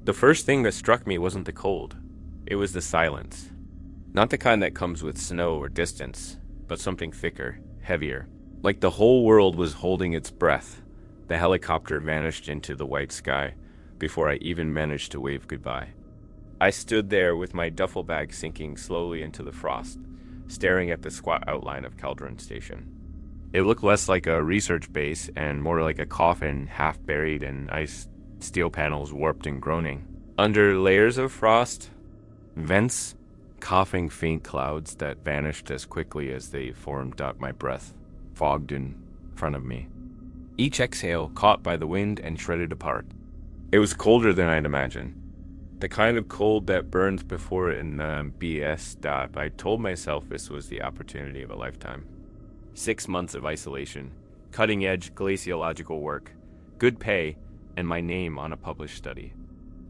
The first thing that struck me wasn't the cold. It was the silence. Not the kind that comes with snow or distance, but something thicker, heavier. Like the whole world was holding its breath. The helicopter vanished into the white sky before I even managed to wave goodbye. I stood there with my duffel bag sinking slowly into the frost, staring at the squat outline of Kaldren Station. It looked less like a research base and more like a coffin half buried in ice steel panels warped and groaning. Under layers of frost, vents, coughing faint clouds that vanished as quickly as they formed out my breath, fogged in front of me. Each exhale caught by the wind and shredded apart. It was colder than I'd imagined. The kind of cold that burns before it in the BS stop. I told myself this was the opportunity of a lifetime. 6 months of isolation, cutting-edge glaciological work, good pay, and my name on a published study.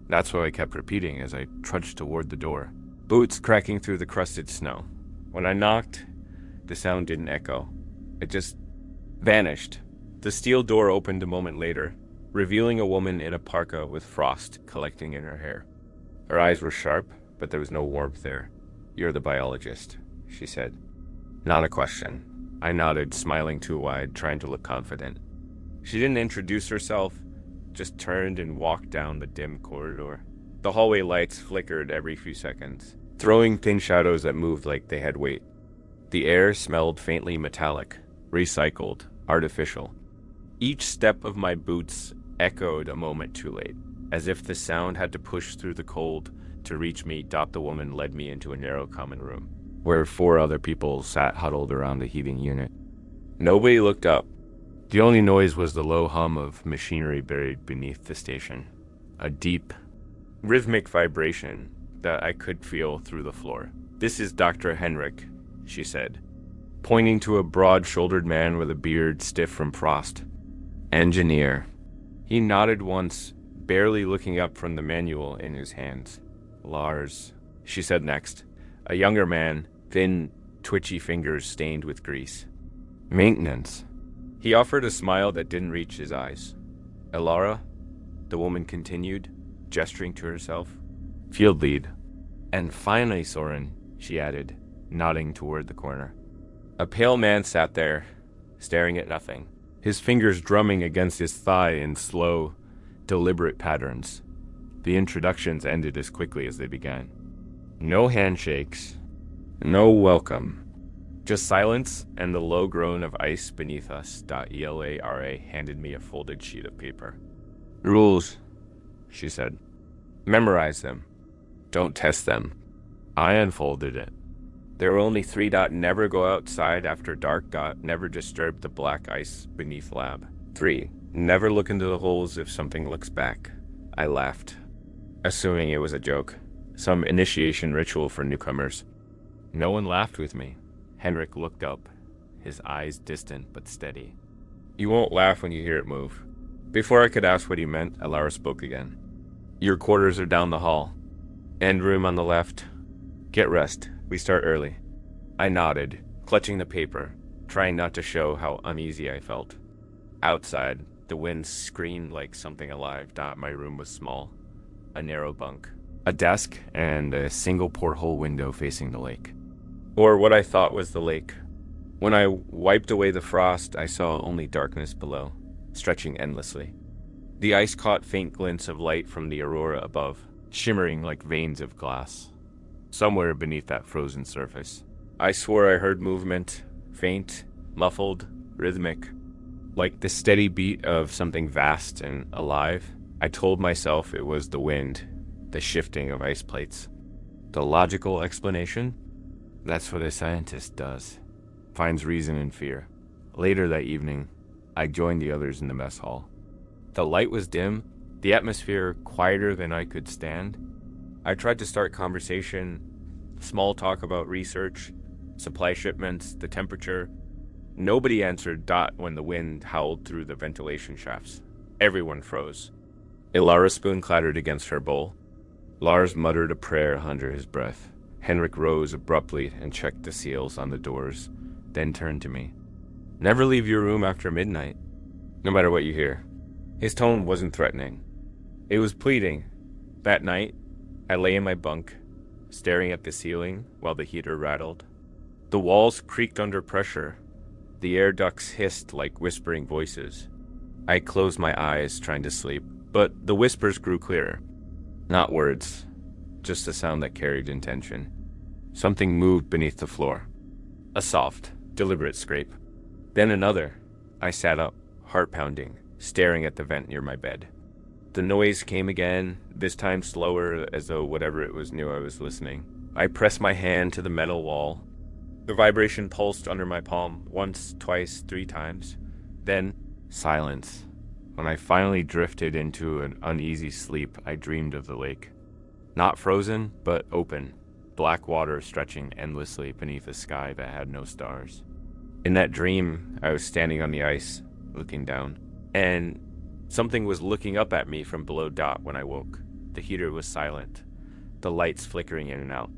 That's what I kept repeating as I trudged toward the door, boots cracking through the crusted snow. When I knocked, the sound didn't echo. It just vanished. The steel door opened a moment later, revealing a woman in a parka with frost collecting in her hair. Her eyes were sharp, but there was no warmth there. "You're the biologist," she said. Not a question. I nodded, smiling too wide, trying to look confident. She didn't introduce herself, just turned and walked down the dim corridor. The hallway lights flickered every few seconds, throwing thin shadows that moved like they had weight. The air smelled faintly metallic, recycled, artificial. Each step of my boots echoed a moment too late. As if the sound had to push through the cold to reach me. The woman led me into a narrow common room, where 4 other people sat huddled around the heating unit. Nobody looked up. The only noise was the low hum of machinery buried beneath the station. A deep, rhythmic vibration that I could feel through the floor. "This is Dr. Henrik," she said, pointing to a broad-shouldered man with a beard stiff from frost. "Engineer." He nodded once, barely looking up from the manual in his hands. "Lars," she said next. A younger man, thin, twitchy fingers stained with grease. "Maintenance." He offered a smile that didn't reach his eyes. "Elara," the woman continued, gesturing to herself. "Field lead." "And finally, Soren," she added, nodding toward the corner. A pale man sat there, staring at nothing, his fingers drumming against his thigh in slow, deliberate patterns. The introductions ended as quickly as they began. No handshakes, no welcome, just silence and the low groan of ice beneath us. Elara handed me a folded sheet of paper. "Rules," she said. "Memorize them. Don't test them." I unfolded it. There were only 3. Never go outside after dark. Never disturb the black ice beneath lab. 3. Never look into the holes if something looks back. I laughed, assuming it was a joke, some initiation ritual for newcomers. No one laughed with me. Henrik looked up, his eyes distant but steady. "You won't laugh when you hear it move." Before I could ask what he meant, Elara spoke again. "Your quarters are down the hall. End room on the left. Get rest. We start early." I nodded, clutching the paper, trying not to show how uneasy I felt. Outside, the wind screamed like something alive. My room was small. A narrow bunk, a desk, and a single porthole window facing the lake. Or what I thought was the lake. When I wiped away the frost, I saw only darkness below, stretching endlessly. The ice caught faint glints of light from the aurora above, shimmering like veins of glass. Somewhere beneath that frozen surface, I swore I heard movement, faint, muffled, rhythmic, like the steady beat of something vast and alive. I told myself it was the wind, the shifting of ice plates. The logical explanation? That's what a scientist does. Finds reason in fear. Later that evening, I joined the others in the mess hall. The light was dim, the atmosphere quieter than I could stand. I tried to start conversation, small talk about research, supply shipments, the temperature. Nobody answered when the wind howled through the ventilation shafts. Everyone froze. Elara's spoon clattered against her bowl. Lars muttered a prayer under his breath. Henrik rose abruptly and checked the seals on the doors, then turned to me. "Never leave your room after midnight, no matter what you hear." His tone wasn't threatening. It was pleading, That night, I lay in my bunk, staring at the ceiling while the heater rattled. The walls creaked under pressure. The air ducts hissed like whispering voices. I closed my eyes, trying to sleep, but the whispers grew clearer. Not words, just a sound that carried intention. Something moved beneath the floor. A soft, deliberate scrape. Then another. I sat up, heart pounding, staring at the vent near my bed. The noise came again, this time slower, as though whatever it was knew I was listening. I pressed my hand to the metal wall. The vibration pulsed under my palm, once, twice, 3 times. Then, silence. When I finally drifted into an uneasy sleep, I dreamed of the lake. Not frozen, but open. Black water stretching endlessly beneath a sky that had no stars. In that dream, I was standing on the ice, looking down, and something was looking up at me from below dot when I woke. The heater was silent, the lights flickering in and out.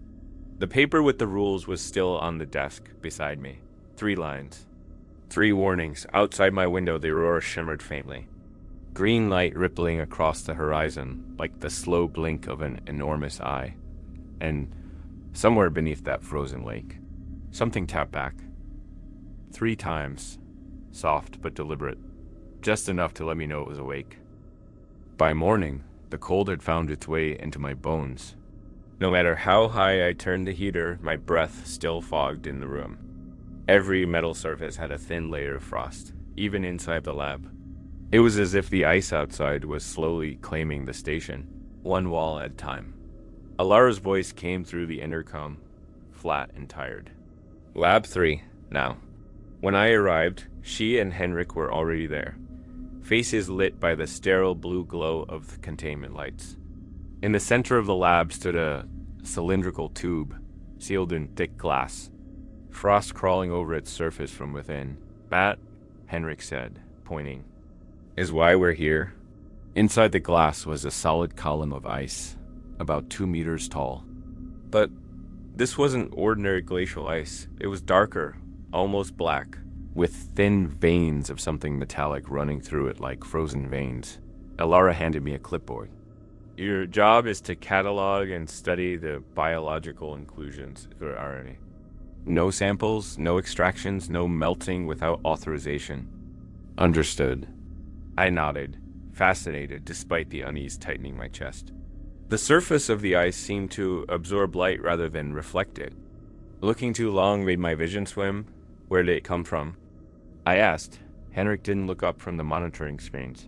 The paper with the rules was still on the desk beside me. 3 lines. 3 warnings. Outside my window, the aurora shimmered faintly. Green light rippling across the horizon, like the slow blink of an enormous eye. And somewhere beneath that frozen lake, something tapped back. 3 times. Soft but deliberate. Just enough to let me know it was awake. By morning, the cold had found its way into my bones. No matter how high I turned the heater, my breath still fogged in the room. Every metal surface had a thin layer of frost, even inside the lab. It was as if the ice outside was slowly claiming the station, one wall at a time. Alara's voice came through the intercom, flat and tired. Lab 3, now. When I arrived, she and Henrik were already there, faces lit by the sterile blue glow of the containment lights. In the center of the lab stood a cylindrical tube, sealed in thick glass, frost crawling over its surface from within. That, Henrik said, pointing, is why we're here. Inside the glass was a solid column of ice, about 2 meters tall. But this wasn't ordinary glacial ice. It was darker, almost black, with thin veins of something metallic running through it like frozen veins. Alara handed me a clipboard. Your job is to catalog and study the biological inclusions there are any. No samples, no extractions, no melting without authorization. Understood. I nodded, fascinated despite the unease tightening my chest. The surface of the ice seemed to absorb light rather than reflect it. Looking too long made my vision swim. Where did it come from? I asked. Henrik didn't look up from the monitoring screens.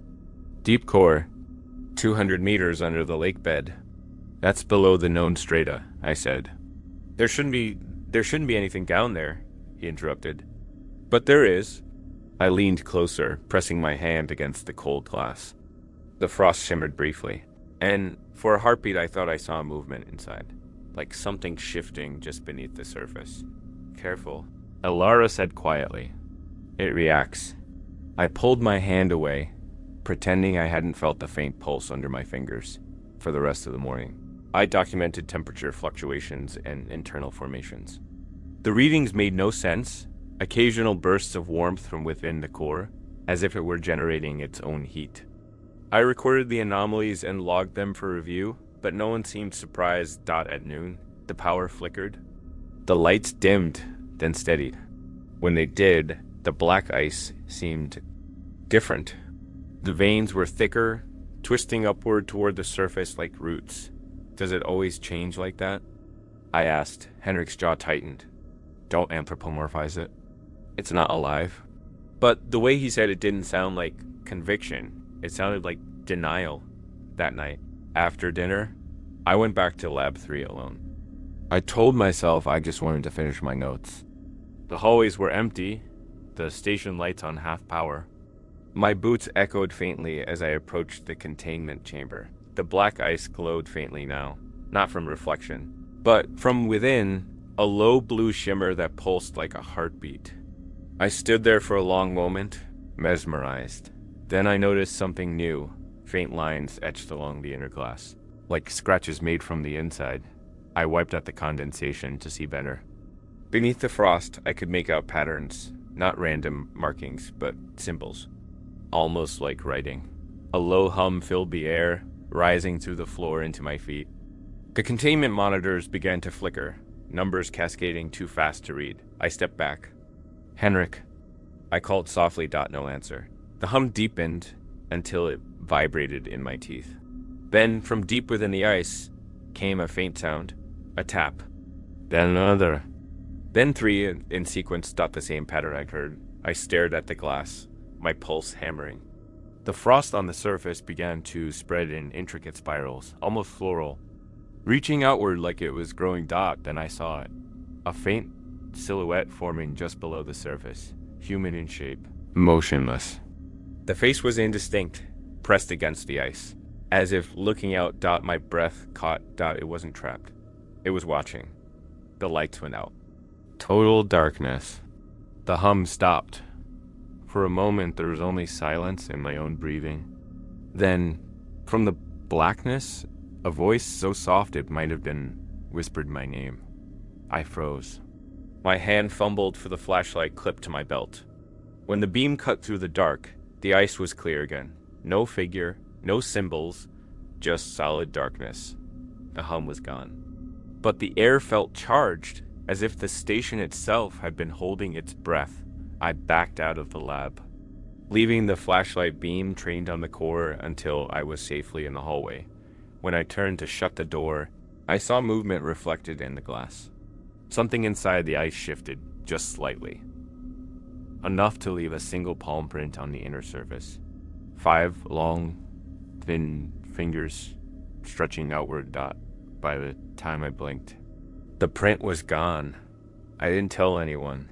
Deep core, 200 meters under the lake bed. That's below the known strata, I said. There shouldn't be anything down there, he interrupted. But there is. I leaned closer, pressing my hand against the cold glass. The frost shimmered briefly, and for a heartbeat I thought I saw a movement inside, like something shifting just beneath the surface. Careful, Alara said quietly. It reacts. I pulled my hand away, pretending I hadn't felt the faint pulse under my fingers for the rest of the morning. I documented temperature fluctuations and internal formations. The readings made no sense, occasional bursts of warmth from within the core, as if it were generating its own heat. I recorded the anomalies and logged them for review, but no one seemed surprised. At noon, the power flickered. The lights dimmed, then steadied. When they did, the black ice seemed different. The veins were thicker, twisting upward toward the surface like roots. Does it always change like that? I asked. Henrik's jaw tightened. Don't anthropomorphize it. It's not alive. But the way he said it didn't sound like conviction. It sounded like denial. That night, after dinner, I went back to Lab 3 alone. I told myself I just wanted to finish my notes. The hallways were empty, the station lights on half power. My boots echoed faintly as I approached the containment chamber. The black ice glowed faintly now, not from reflection, but from within, a low blue shimmer that pulsed like a heartbeat. I stood there for a long moment, mesmerized. Then I noticed something new, faint lines etched along the inner glass, like scratches made from the inside. I wiped out the condensation to see better. Beneath the frost, I could make out patterns, not random markings, but symbols, almost like writing. A low hum filled the air, rising through the floor into my feet. The containment monitors began to flicker, numbers cascading too fast to read. I stepped back. "Henrik." I called softly. No answer. The hum deepened until it vibrated in my teeth. Then, from deep within the ice, came a faint sound. A tap. Then another. Then three in sequence. The same pattern I'd heard. I stared at the glass, my pulse hammering. The frost on the surface began to spread in intricate spirals, almost floral. Reaching outward like it was growing. Then I saw it. A faint silhouette forming just below the surface, human in shape, motionless. The face was indistinct, pressed against the ice, as if looking out. My breath caught. It wasn't trapped. It was watching. The lights went out. Total darkness. The hum stopped. For a moment there was only silence and my own breathing. Then, from the blackness, a voice so soft it might have been whispered my name. I froze. My hand fumbled for the flashlight clipped to my belt. When the beam cut through the dark, the ice was clear again. No figure, no symbols, just solid darkness. The hum was gone. But the air felt charged, as if the station itself had been holding its breath. I backed out of the lab, leaving the flashlight beam trained on the core until I was safely in the hallway. When I turned to shut the door, I saw movement reflected in the glass. Something inside the ice shifted, just slightly. Enough to leave a single palm print on the inner surface. 5 long, thin fingers stretching outward. By the time I blinked, the print was gone. I didn't tell anyone.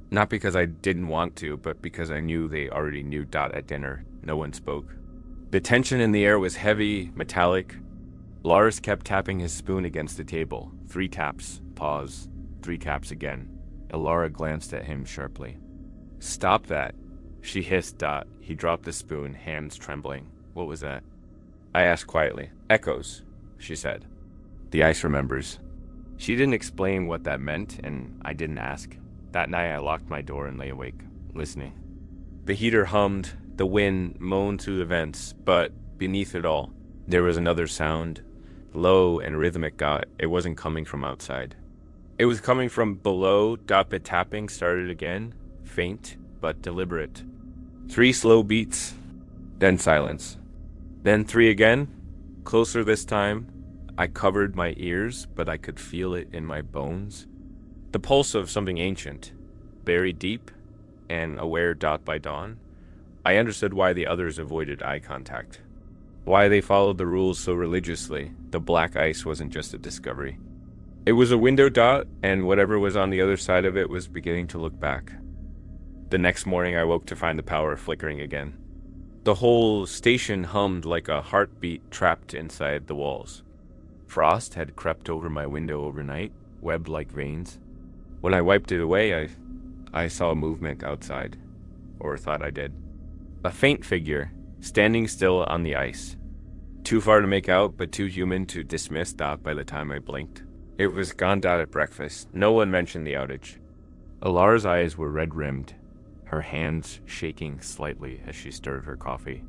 Not because I didn't want to, but because I knew they already knew. At dinner, no one spoke. The tension in the air was heavy, metallic. Lars kept tapping his spoon against the table. 3 taps, pause, 3 taps again. Elara glanced at him sharply. "Stop that," she hissed. He dropped the spoon, hands trembling. "What was that?" I asked quietly. "Echoes," she said. "The ice remembers." She didn't explain what that meant, and I didn't ask. That night I locked my door and lay awake, listening. The heater hummed, the wind moaned through the vents, but beneath it all, there was another sound, low and rhythmic. It wasn't coming from outside. It was coming from below. The tapping started again, faint but deliberate. 3 slow beats, then silence. Then 3 again, closer this time. I covered my ears, but I could feel it in my bones. The pulse of something ancient, buried deep and aware. By dawn, I understood why the others avoided eye contact. Why they followed the rules so religiously. The black ice wasn't just a discovery. It was a window. And whatever was on the other side of it was beginning to look back. The next morning I woke to find the power flickering again. The whole station hummed like a heartbeat trapped inside the walls. Frost had crept over my window overnight, webbed like veins. When I wiped it away, I saw movement outside, or thought I did. A faint figure, standing still on the ice. Too far to make out, but too human to dismiss. By the time I blinked, it was gone. At breakfast, no one mentioned the outage. Alara's eyes were red-rimmed, her hands shaking slightly as she stirred her coffee.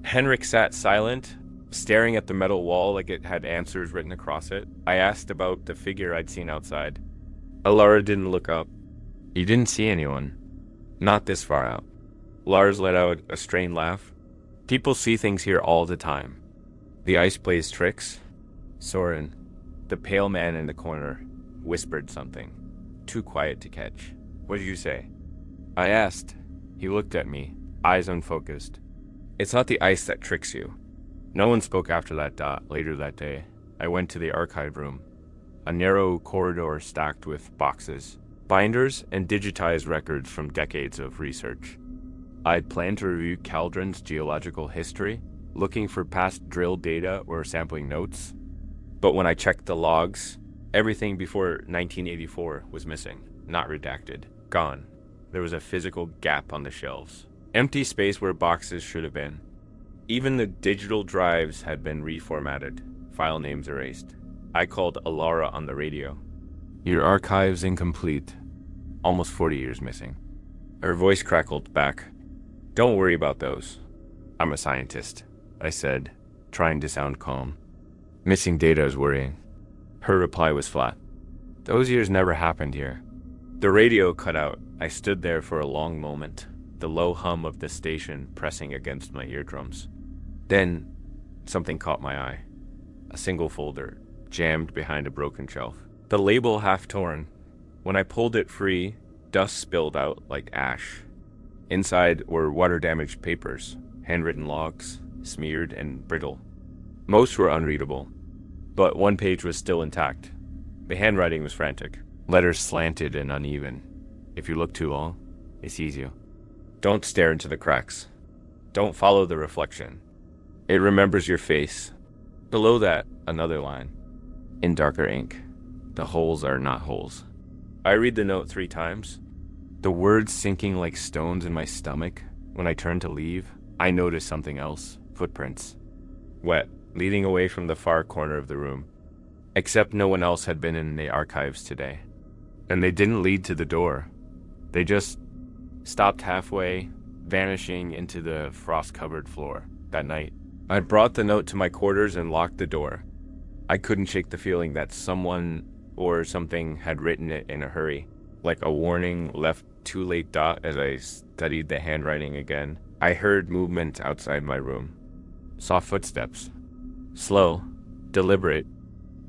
Henrik sat silent, staring at the metal wall like it had answers written across it. I asked about the figure I'd seen outside. Alara didn't look up. "You didn't see anyone. Not this far out." Lars let out a strained laugh. "People see things here all the time. The ice plays tricks." Soren, the pale man in the corner, whispered something, too quiet to catch. "What did you say?" I asked. He looked at me, eyes unfocused. "It's not the ice that tricks you." No one spoke after that. Later that day, I went to the archive room. A narrow corridor stacked with boxes, binders, and digitized records from decades of research. I'd planned to review Kaldren's geological history, looking for past drill data or sampling notes. But when I checked the logs, everything before 1984 was missing, not redacted, gone. There was a physical gap on the shelves. Empty space where boxes should have been. Even the digital drives had been reformatted, file names erased. I called Alara on the radio. "Your archive's incomplete. Almost 40 years missing." Her voice crackled back. "Don't worry about those. I'm a scientist," I said, trying to sound calm. Missing data is worrying. Her reply was flat. Those years never happened here. The radio cut out. I stood there for a long moment, the low hum of the station pressing against my eardrums. Then, something caught my eye. A single folder, jammed behind a broken shelf. The label half torn. When I pulled it free, dust spilled out like ash. Inside were water-damaged papers, handwritten logs, smeared and brittle. Most were unreadable, but one page was still intact. The handwriting was frantic. Letters slanted and uneven. If you look too long, it sees you. Don't stare into the cracks. Don't follow the reflection. It remembers your face. Below that, another line. In darker ink. The holes are not holes. I read the note 3 times. The words sinking like stones in my stomach. When I turn to leave, I notice something else. Footprints. Wet, leading away from the far corner of the room. Except no one else had been in the archives today. And they didn't lead to the door. They just stopped halfway, vanishing into the frost-covered floor that night. I'd brought the note to my quarters and locked the door. I couldn't shake the feeling that someone or something had written it in a hurry, like a warning left too late dot. As I studied the handwriting again, I heard movement outside my room. Saw footsteps. Slow, deliberate.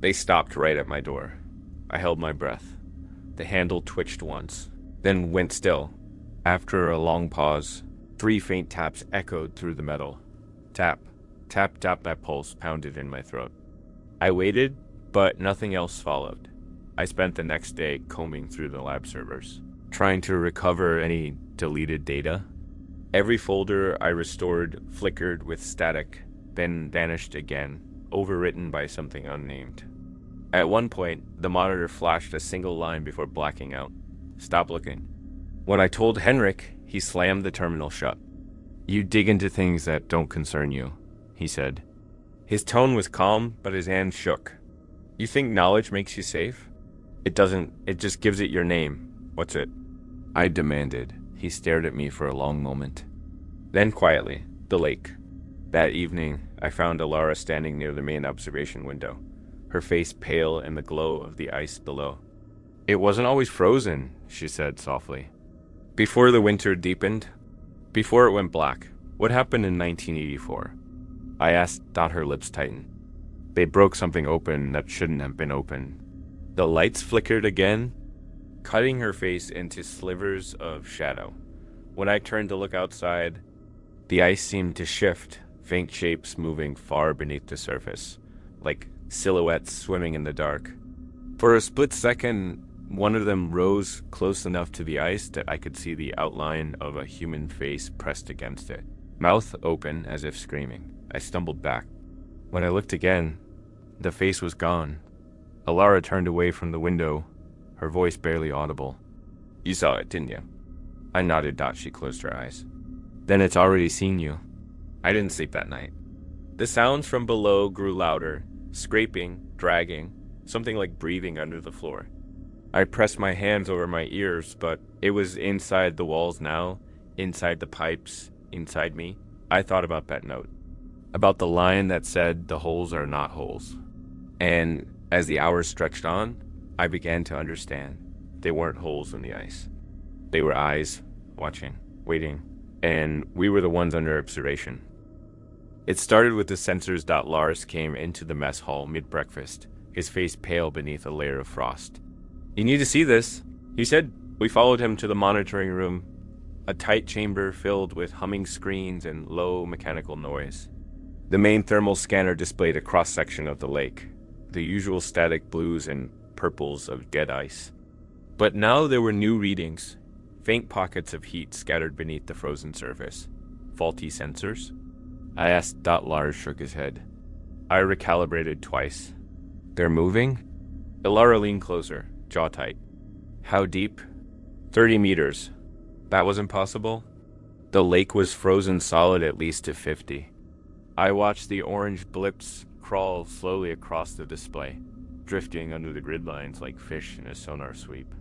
They stopped right at my door. I held my breath. The handle twitched once, then went still. After a long pause, 3 faint taps echoed through the metal. Tap, tap, tap. My pulse pounded in my throat. I waited, but nothing else followed. I spent the next day combing through the lab servers, trying to recover any deleted data. Every folder I restored flickered with static, then vanished again, overwritten by something unnamed. At one point, the monitor flashed a single line before blacking out. Stop looking. When I told Henrik, he slammed the terminal shut. You dig into things that don't concern you, he said. His tone was calm, but his hand shook. You think knowledge makes you safe? It doesn't. It just gives it your name. What's it? I demanded. He stared at me for a long moment. Then quietly, the lake. That evening, I found Alara standing near the main observation window, her face pale in the glow of the ice below. It wasn't always frozen, she said softly. Before the winter deepened, before it went black, what happened in 1984? I asked, thought her lips tightened. They broke something open that shouldn't have been open. The lights flickered again, cutting her face into slivers of shadow. When I turned to look outside, the ice seemed to shift, faint shapes moving far beneath the surface, like silhouettes swimming in the dark. For a split second, one of them rose close enough to the ice that I could see the outline of a human face pressed against it, mouth open as if screaming. I stumbled back. When I looked again, the face was gone. Alara turned away from the window, her voice barely audible. You saw it, didn't you? I nodded. She closed her eyes. Then it's already seen you. I didn't sleep that night. The sounds from below grew louder, scraping, dragging, something like breathing under the floor. I pressed my hands over my ears, but it was inside the walls now, inside the pipes, inside me. I thought about that note, about the line that said the holes are not holes. And as the hours stretched on, I began to understand. They weren't holes in the ice. They were eyes, watching, waiting, and we were the ones under observation. It started with the sensors. Lars came into the mess hall mid-breakfast, his face pale beneath a layer of frost. You need to see this, he said. We followed him to the monitoring room, a tight chamber filled with humming screens and low mechanical noise. The main thermal scanner displayed a cross-section of the lake, the usual static blues and purples of dead ice. But now there were new readings, faint pockets of heat scattered beneath the frozen surface. Faulty sensors? I asked. Lars shook his head. I recalibrated twice. They're moving? Ilara leaned closer, jaw tight. How deep? 30 meters. That was impossible? The lake was frozen solid at least to 50. I watched the orange blips crawl slowly across the display, drifting under the grid lines like fish in a sonar sweep.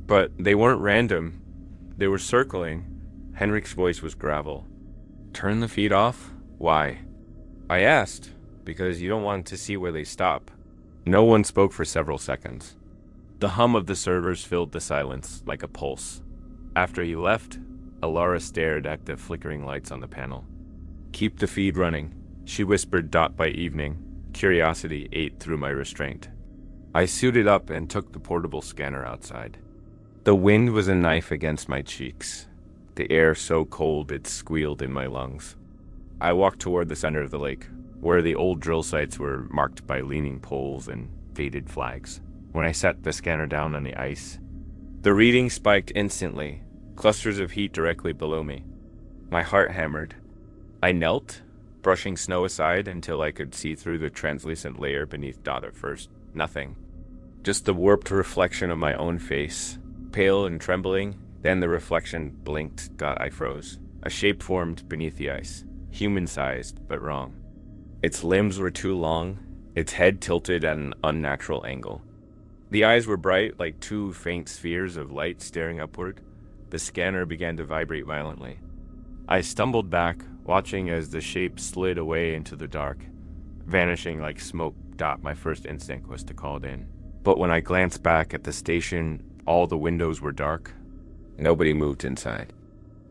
But they weren't random. They were circling. Henrik's voice was gravel. Turn the feed off? Why? I asked. because you don't want to see where they stop. No one spoke for several seconds. The hum of the servers filled the silence like a pulse. After he left, Alara stared at the flickering lights on the panel. "Keep the feed running," she whispered dot by evening. Curiosity ate through my restraint. I suited up and took the portable scanner outside. The wind was a knife against my cheeks, the air so cold it squealed in my lungs. I walked toward the center of the lake, where the old drill sites were marked by leaning poles and faded flags. When I set the scanner down on the ice, the reading spiked instantly, clusters of heat directly below me. My heart hammered. I knelt, brushing snow aside until I could see through the translucent layer beneath dot at first. Nothing. Just the warped reflection of my own face, pale and trembling. Then the reflection blinked. I froze. A shape formed beneath the ice, human-sized but wrong. Its limbs were too long, its head tilted at an unnatural angle. The eyes were bright, like two faint spheres of light staring upward. The scanner began to vibrate violently. I stumbled back, watching as the shape slid away into the dark, vanishing like smoke. My first instinct was to call it in. But when I glanced back at the station, all the windows were dark. Nobody moved inside.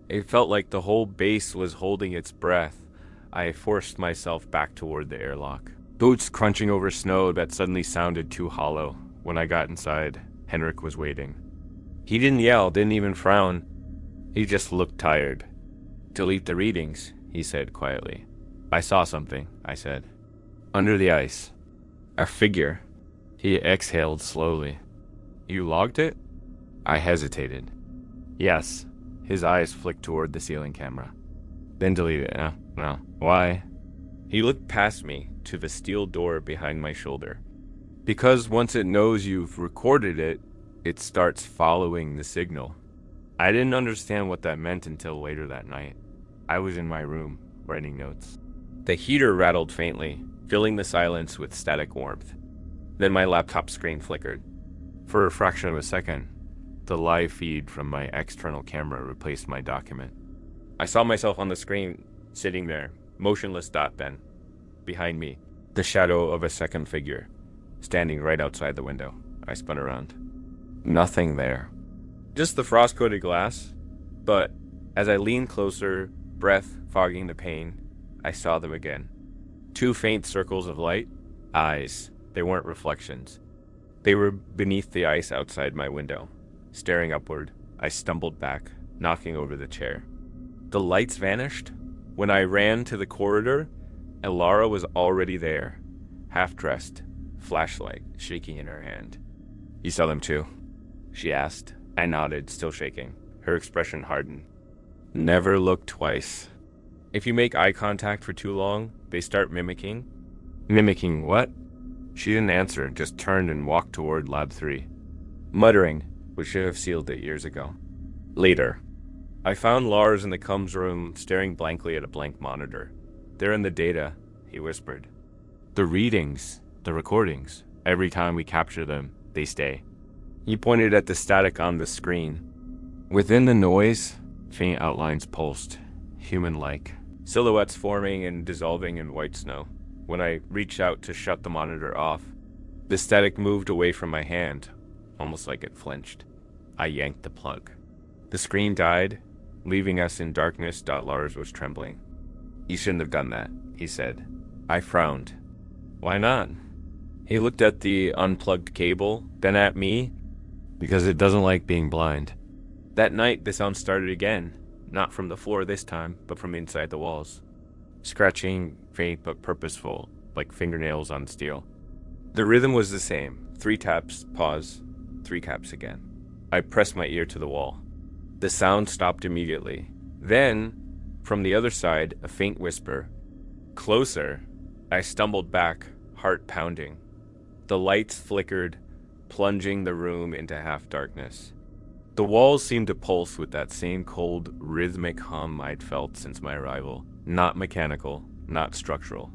It felt like the whole base was holding its breath. I forced myself back toward the airlock. Boots crunching over snow that suddenly sounded too hollow. When I got inside, Henrik was waiting. He didn't yell, didn't even frown. He just looked tired. "Delete the readings," he said quietly. "I saw something," I said. "Under the ice. A figure." He exhaled slowly. "You logged it?" I hesitated. "Yes." His eyes flicked toward the ceiling camera. "Then delete it." No. Why?" He looked past me to the steel door behind my shoulder. "Because once it knows you've recorded it, it starts following the signal." I didn't understand what that meant until later that night. I was in my room, writing notes. The heater rattled faintly, filling the silence with static warmth. Then my laptop screen flickered. For a fraction of a second, the live feed from my external camera replaced my document. I saw myself on the screen, sitting there, motionless. Ben. Behind me, the shadow of a second figure, standing right outside the window. I spun around. Nothing there. Just the frost-coated glass. But as I leaned closer, breath fogging the pain, I saw them again. Two faint circles of light. Eyes. They weren't reflections. They were beneath the ice outside my window. Staring upward, I stumbled back, knocking over the chair. The lights vanished. When I ran to the corridor, Alara was already there, half-dressed, flashlight shaking in her hand. "You saw them too?" she asked. I nodded, still shaking. Her expression hardened. "Never look twice. If you make eye contact for too long, they start mimicking." "Mimicking what?" She didn't answer, just turned and walked toward Lab 3. Muttering, which should have sealed it years ago. Later. I found Lars in the comms room, staring blankly at a blank monitor. "They're in the data," he whispered. "The readings, the recordings. Every time we capture them, they stay." He pointed at the static on the screen. Within the noise, faint outlines pulsed, human-like, silhouettes forming and dissolving in white snow. When I reached out to shut the monitor off, the static moved away from my hand, almost like it flinched. I yanked the plug. The screen died, leaving us in darkness. Lars was trembling. "You shouldn't have done that," he said. I frowned. "Why not?" He looked at the unplugged cable, then at me. "Because it doesn't like being blind." That night, the sound started again, not from the floor this time, but from inside the walls. Scratching, faint but purposeful, like fingernails on steel. The rhythm was the same. 3 taps, pause, 3 taps again. I pressed my ear to the wall. The sound stopped immediately. Then, from the other side, a faint whisper. Closer. I stumbled back, heart pounding. The lights flickered, plunging the room into half-darkness. The walls seemed to pulse with that same cold, rhythmic hum I'd felt since my arrival. Not mechanical, not structural.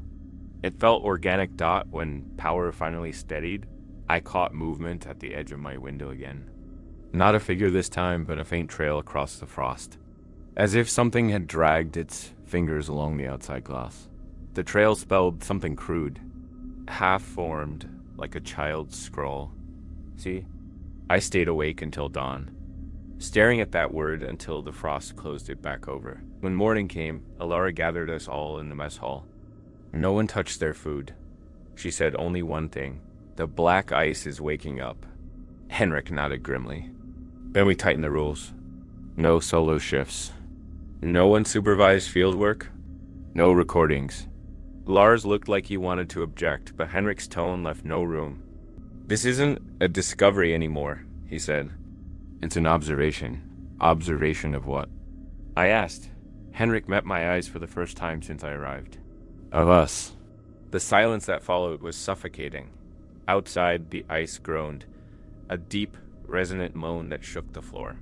It felt organic. When power finally steadied, I caught movement at the edge of my window again. Not a figure this time, but a faint trail across the frost. As if something had dragged its fingers along the outside glass. The trail spelled something crude, half-formed, like a child's scrawl. See? I stayed awake until dawn, staring at that word until the frost closed it back over. When morning came, Alara gathered us all in the mess hall. No one touched their food. She said only one thing. The black ice is waking up. Henrik nodded grimly. Then we tightened the rules. No solo shifts. No unsupervised field work. No recordings. Lars looked like he wanted to object, but Henrik's tone left no room. This isn't a discovery anymore, he said. It's an observation. Observation of what? I asked. Henrik met my eyes for the first time since I arrived. Of us. The silence that followed was suffocating. Outside, the ice groaned, a deep, resonant moan that shook the floor.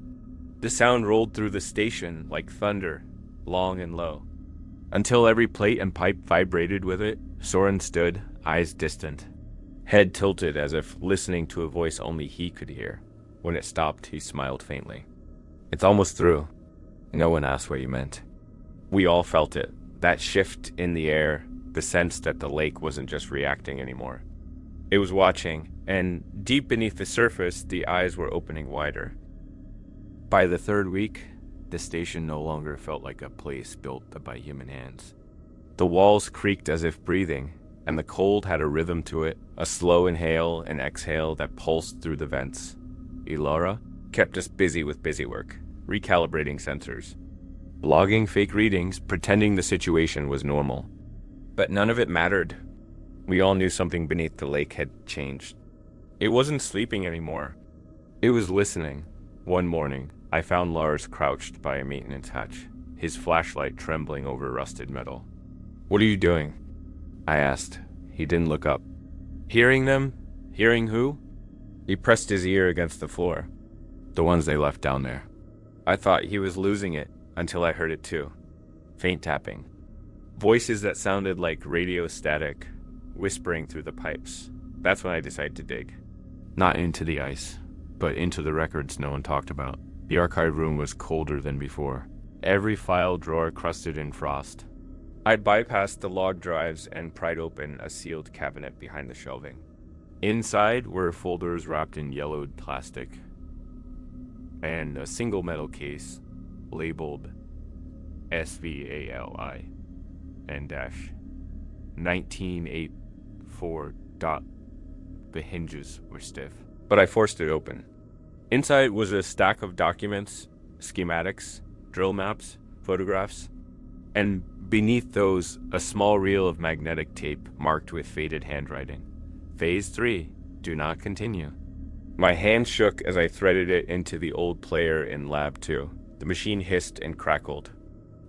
The sound rolled through the station like thunder, long and low. Until every plate and pipe vibrated with it, Soren stood, eyes distant, head tilted as if listening to a voice only he could hear. When it stopped, he smiled faintly. It's almost through. No one asked what you meant. We all felt it, that shift in the air, the sense that the lake wasn't just reacting anymore. It was watching, and deep beneath the surface, the eyes were opening wider. By the third week, the station no longer felt like a place built by human hands. The walls creaked as if breathing, and the cold had a rhythm to it, a slow inhale and exhale that pulsed through the vents. Ilara kept us busy with busywork, recalibrating sensors, logging fake readings, pretending the situation was normal. But none of it mattered. We all knew something beneath the lake had changed. It wasn't sleeping anymore. It was listening. One morning, I found Lars crouched by a maintenance hatch, his flashlight trembling over rusted metal. What are you doing? I asked. He didn't look up. Hearing them? Hearing who? He pressed his ear against the floor. The ones they left down there. I thought he was losing it until I heard it too. Faint tapping. Voices that sounded like radio static, whispering through the pipes. That's when I decided to dig. Not into the ice, but into the records no one talked about. The archive room was colder than before. Every file drawer crusted in frost. I'd bypassed the log drives and pried open a sealed cabinet behind the shelving. Inside were folders wrapped in yellowed plastic and a single metal case labeled SVALI and dash 1984 dot. The hinges were stiff, but I forced it open. Inside was a stack of documents, schematics, drill maps, photographs, and beneath those, a small reel of magnetic tape marked with faded handwriting. Phase 3, do not continue. My hand shook as I threaded it into the old player in Lab 2. The machine hissed and crackled,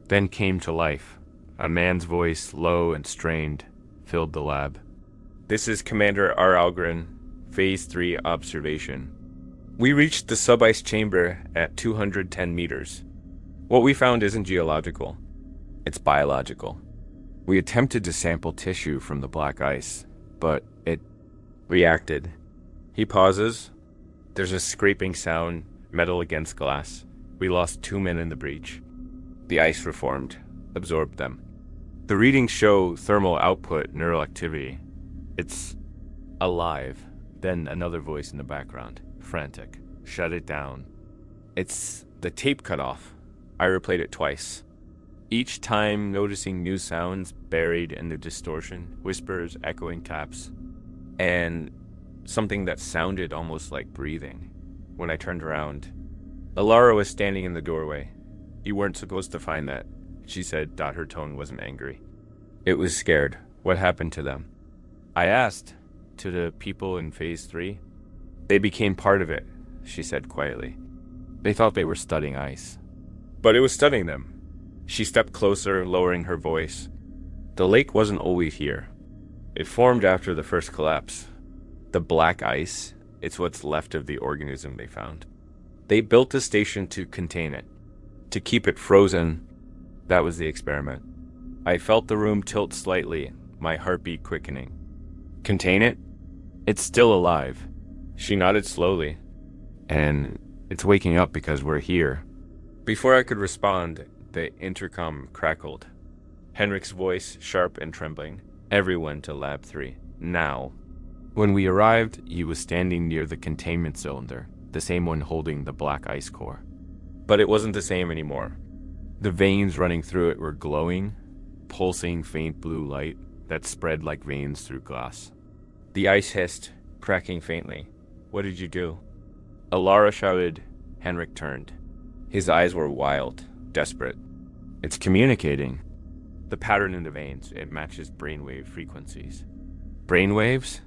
then came to life. A man's voice, low and strained, filled the lab. This is Commander R. Algren, Phase 3 observation. We reached the sub-ice chamber at 210 meters. What we found isn't geological. It's biological. We attempted to sample tissue from the black ice, but it reacted. He pauses. There's a scraping sound, metal against glass. We lost 2 men in the breach. The ice reformed, absorbed them. The readings show thermal output, neural activity. It's alive. Then another voice in the background, frantic. Shut it down. It's the tape cut off. I replayed it twice. Each time noticing new sounds buried in the distortion, whispers, echoing taps, and something that sounded almost like breathing. When I turned around, Alara was standing in the doorway. You weren't supposed to find that, she said. Her tone wasn't angry. It was scared. What happened to them? I asked. To the people in Phase 3? They became part of it, she said quietly. They thought they were studying ice. But it was studying them. She stepped closer, lowering her voice. The lake wasn't always here. It formed after the first collapse. The black ice, it's what's left of the organism they found. They built a station to contain it, to keep it frozen. That was the experiment. I felt the room tilt slightly, my heartbeat quickening. Contain it? It's still alive. She nodded slowly. And it's waking up because we're here. Before I could respond, the intercom crackled. Henrik's voice sharp and trembling. Everyone to Lab 3. Now. When we arrived, he was standing near the containment cylinder, the same one holding the black ice core. But it wasn't the same anymore. The veins running through it were glowing, pulsing faint blue light that spread like veins through glass. The ice hissed, cracking faintly. What did you do? Alara shouted. Henrik turned. His eyes were wild, desperate. It's communicating. The pattern in the veins, it matches brainwave frequencies. Brainwaves?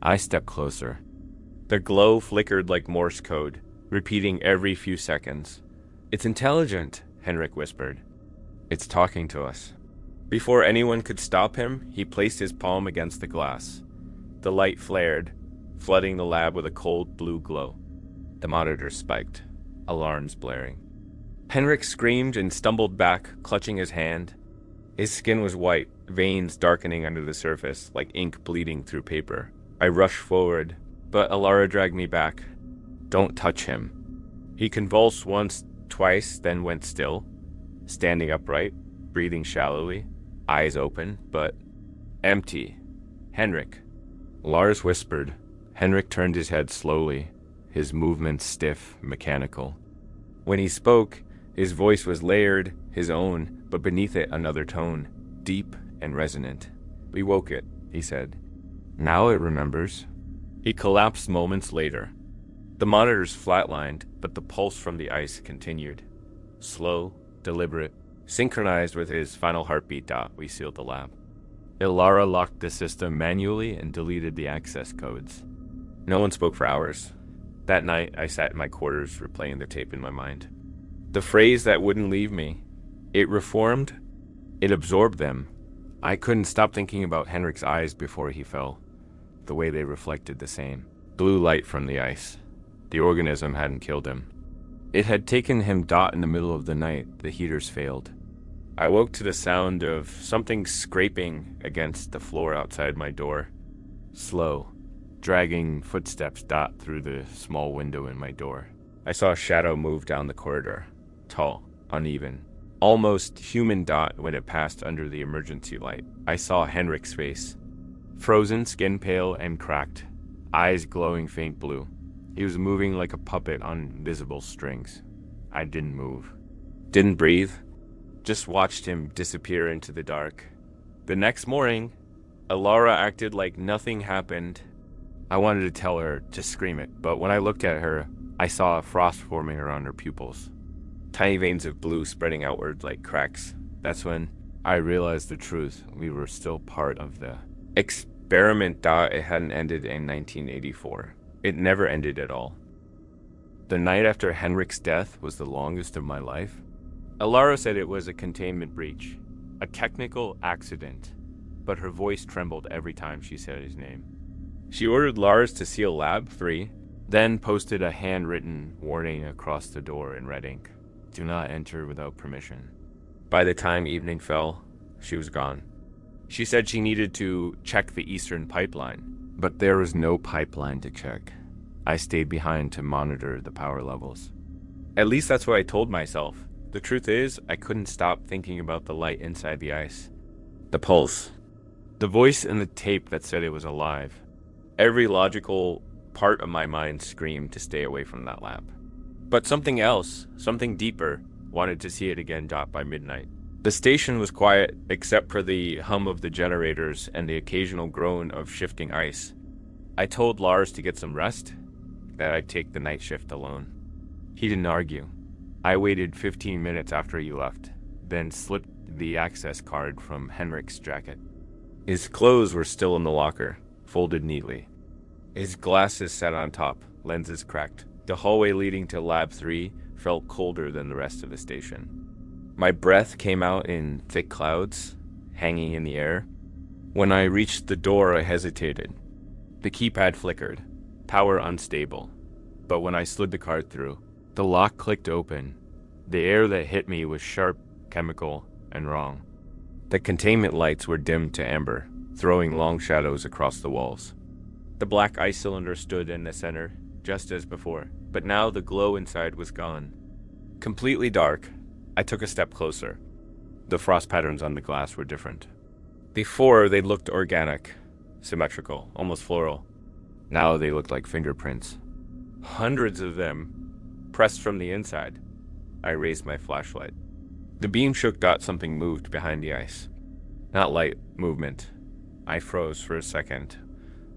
I stepped closer. The glow flickered like Morse code, repeating every few seconds. It's intelligent, Henrik whispered. It's talking to us. Before anyone could stop him, he placed his palm against the glass. The light flared, flooding the lab with a cold blue glow. The monitors spiked, alarms blaring. Henrik screamed and stumbled back, clutching his hand. His skin was white, veins darkening under the surface, like ink bleeding through paper. I rushed forward, but Alara dragged me back. Don't touch him. He convulsed once, twice, then went still, standing upright, breathing shallowly, eyes open, but empty. Henrik. Lars whispered. Henrik turned his head slowly, his movements stiff, mechanical. When he spoke, his voice was layered, his own, but beneath it another tone, deep and resonant. We woke it, he said. Now it remembers. He collapsed moments later. The monitors flatlined, but the pulse from the ice continued. Slow, deliberate, synchronized with his final heartbeat. We sealed the lab. Ilara locked the system manually and deleted the access codes. No one spoke for hours. That night, I sat in my quarters replaying the tape in my mind. The phrase that wouldn't leave me. It reformed. It absorbed them. I couldn't stop thinking about Henrik's eyes before he fell. The way they reflected the same. Blue light from the ice. The organism hadn't killed him. It had taken him in the middle of the night. The heaters failed. I woke to the sound of something scraping against the floor outside my door. Slow, dragging footsteps through the small window in my door. I saw a shadow move down the corridor. Tall, uneven. Almost human when it passed under the emergency light. I saw Henrik's face. Frozen, skin pale and cracked. Eyes glowing faint blue. He was moving like a puppet on invisible strings. I didn't move. Didn't breathe. Just watched him disappear into the dark. The next morning, Alara acted like nothing happened. I wanted to tell her to scream it, but when I looked at her, I saw a frost forming around her pupils. Tiny veins of blue spreading outward like cracks. That's when I realized the truth. We were still part of the experiment. It hadn't ended in 1984. It never ended at all. The night after Henrik's death was the longest of my life. Alara said it was a containment breach, a technical accident, but her voice trembled every time she said his name. She ordered Lars to seal Lab 3, then posted a handwritten warning across the door in red ink. Do not enter without permission. By the time evening fell, she was gone. She said she needed to check the eastern pipeline, but there was no pipeline to check. I stayed behind to monitor the power levels. At least that's what I told myself. The truth is, I couldn't stop thinking about the light inside the ice. The pulse. The voice in the tape that said it was alive. Every logical part of my mind screamed to stay away from that lab. But something else, something deeper, wanted to see it again by midnight. The station was quiet, except for the hum of the generators and the occasional groan of shifting ice. I told Lars to get some rest, that I'd take the night shift alone. He didn't argue. I waited 15 minutes after he left, then slipped the access card from Henrik's jacket. His clothes were still in the locker, folded neatly. His glasses sat on top, lenses cracked. The hallway leading to Lab 3 felt colder than the rest of the station. My breath came out in thick clouds, hanging in the air. When I reached the door, I hesitated. The keypad flickered, power unstable. But when I slid the card through, the lock clicked open. The air that hit me was sharp, chemical, and wrong. The containment lights were dimmed to amber, throwing long shadows across the walls. The black ice cylinder stood in the center, just as before, but now the glow inside was gone. Completely dark, I took a step closer. The frost patterns on the glass were different. Before, they looked organic, symmetrical, almost floral. Now they looked like fingerprints. Hundreds of them, pressed from the inside. I raised my flashlight. The beam shook. Something moved behind the ice. Not light movement. I froze for a second.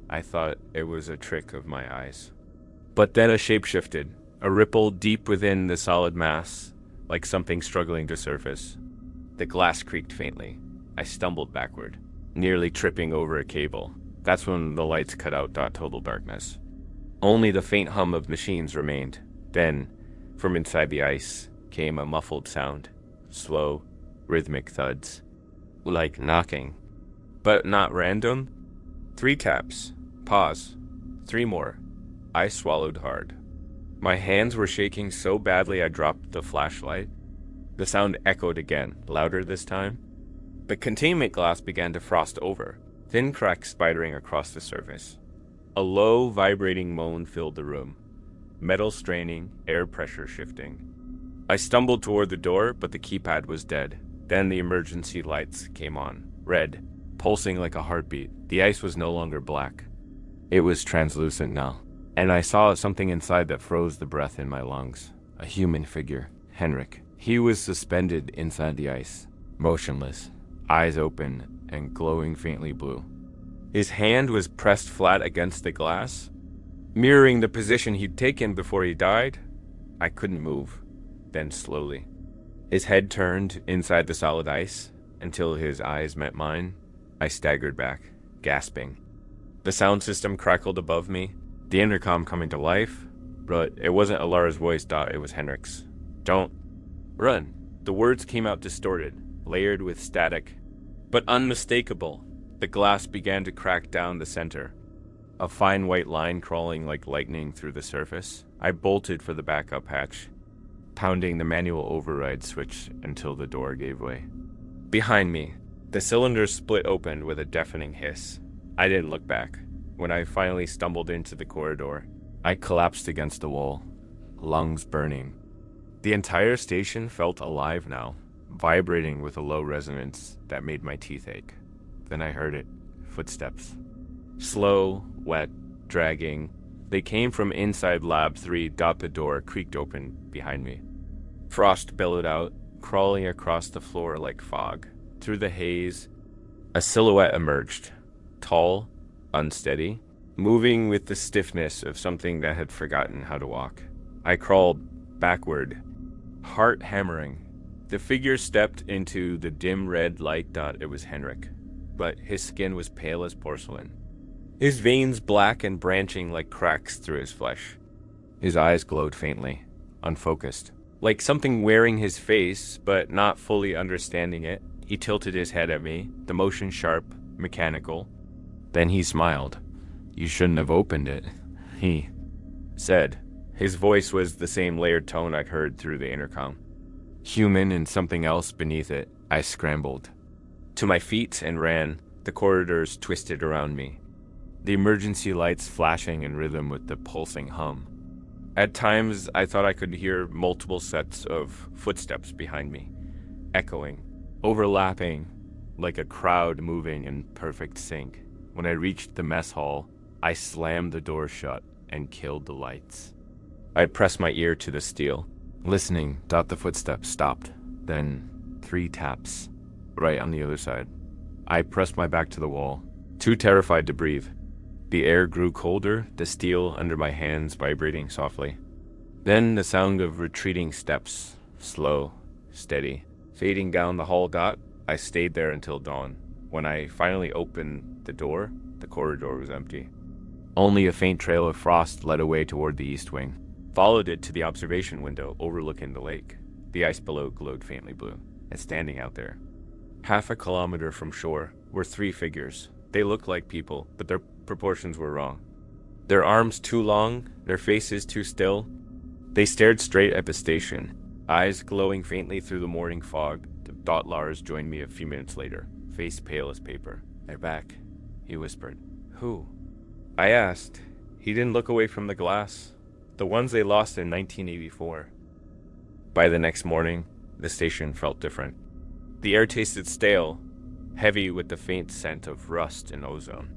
I thought it was a trick of my eyes. But then a shape shifted, a ripple deep within the solid mass, like something struggling to surface. The glass creaked faintly. I stumbled backward, nearly tripping over a cable. That's when the lights cut out. Total darkness. Only the faint hum of machines remained. Then, from inside the ice, came a muffled sound. Slow, rhythmic thuds. Like knocking. But not random. 3 taps. Pause. 3 more. I swallowed hard. My hands were shaking so badly I dropped the flashlight. The sound echoed again, louder this time. The containment glass began to frost over, thin cracks spidering across the surface. A low, vibrating moan filled the room. Metal straining, air pressure shifting. I stumbled toward the door, but the keypad was dead. Then the emergency lights came on, red, pulsing like a heartbeat. The ice was no longer black. It was translucent now, and I saw something inside that froze the breath in my lungs. A human figure, Henrik. He was suspended inside the ice, motionless, eyes open and glowing faintly blue. His hand was pressed flat against the glass, mirroring the position he'd taken before he died. I couldn't move. Then slowly, his head turned inside the solid ice until his eyes met mine. I staggered back, gasping. The sound system crackled above me, the intercom coming to life, but it wasn't Alara's voice. It was Henrik's. Don't run. The words came out distorted, layered with static, but unmistakable. The glass began to crack down the center, a fine white line crawling like lightning through the surface. I bolted for the backup hatch, pounding the manual override switch until the door gave way. Behind me, the cylinder split open with a deafening hiss. I didn't look back. When I finally stumbled into the corridor, I collapsed against the wall, lungs burning. The entire station felt alive now, vibrating with a low resonance that made my teeth ache. Then I heard it. Footsteps. Slow, wet, dragging. They came from inside Lab 3. The door creaked open behind me. Frost billowed out, crawling across the floor like fog. Through the haze, a silhouette emerged. Tall, unsteady, moving with the stiffness of something that had forgotten how to walk. I crawled backward, heart hammering. The figure stepped into the dim red light. It was Henrik, but his skin was pale as porcelain. His veins black and branching like cracks through his flesh. His eyes glowed faintly, unfocused, like something wearing his face, but not fully understanding it. He tilted his head at me, the motion sharp, mechanical. Then he smiled. "You shouldn't have opened it," he said. His voice was the same layered tone I'd heard through the intercom. Human and something else beneath it. I scrambled to my feet and ran. The corridors twisted around me, the emergency lights flashing in rhythm with the pulsing hum. At times, I thought I could hear multiple sets of footsteps behind me, echoing, overlapping, like a crowd moving in perfect sync. When I reached the mess hall, I slammed the door shut and killed the lights. I pressed my ear to the steel, listening. The footsteps stopped. Then 3 taps, right on the other side. I pressed my back to the wall, too terrified to breathe. The air grew colder, the steel under my hands vibrating softly. Then the sound of retreating steps, slow, steady, fading down the hall. I stayed there until dawn. When I finally opened the door, the corridor was empty. Only a faint trail of frost led away toward the east wing. Followed it to the observation window overlooking the lake. The ice below glowed faintly blue, and standing out there, half a kilometer from shore, were 3 figures. They looked like people, but their proportions were wrong. Their arms too long, their faces too still. They stared straight at the station, eyes glowing faintly through the morning fog. Lars joined me a few minutes later, face pale as paper. "They're back," he whispered. "Who?" I asked. He didn't look away from the glass. The ones they lost in 1984. By the next morning, the station felt different. The air tasted stale, heavy with the faint scent of rust and ozone.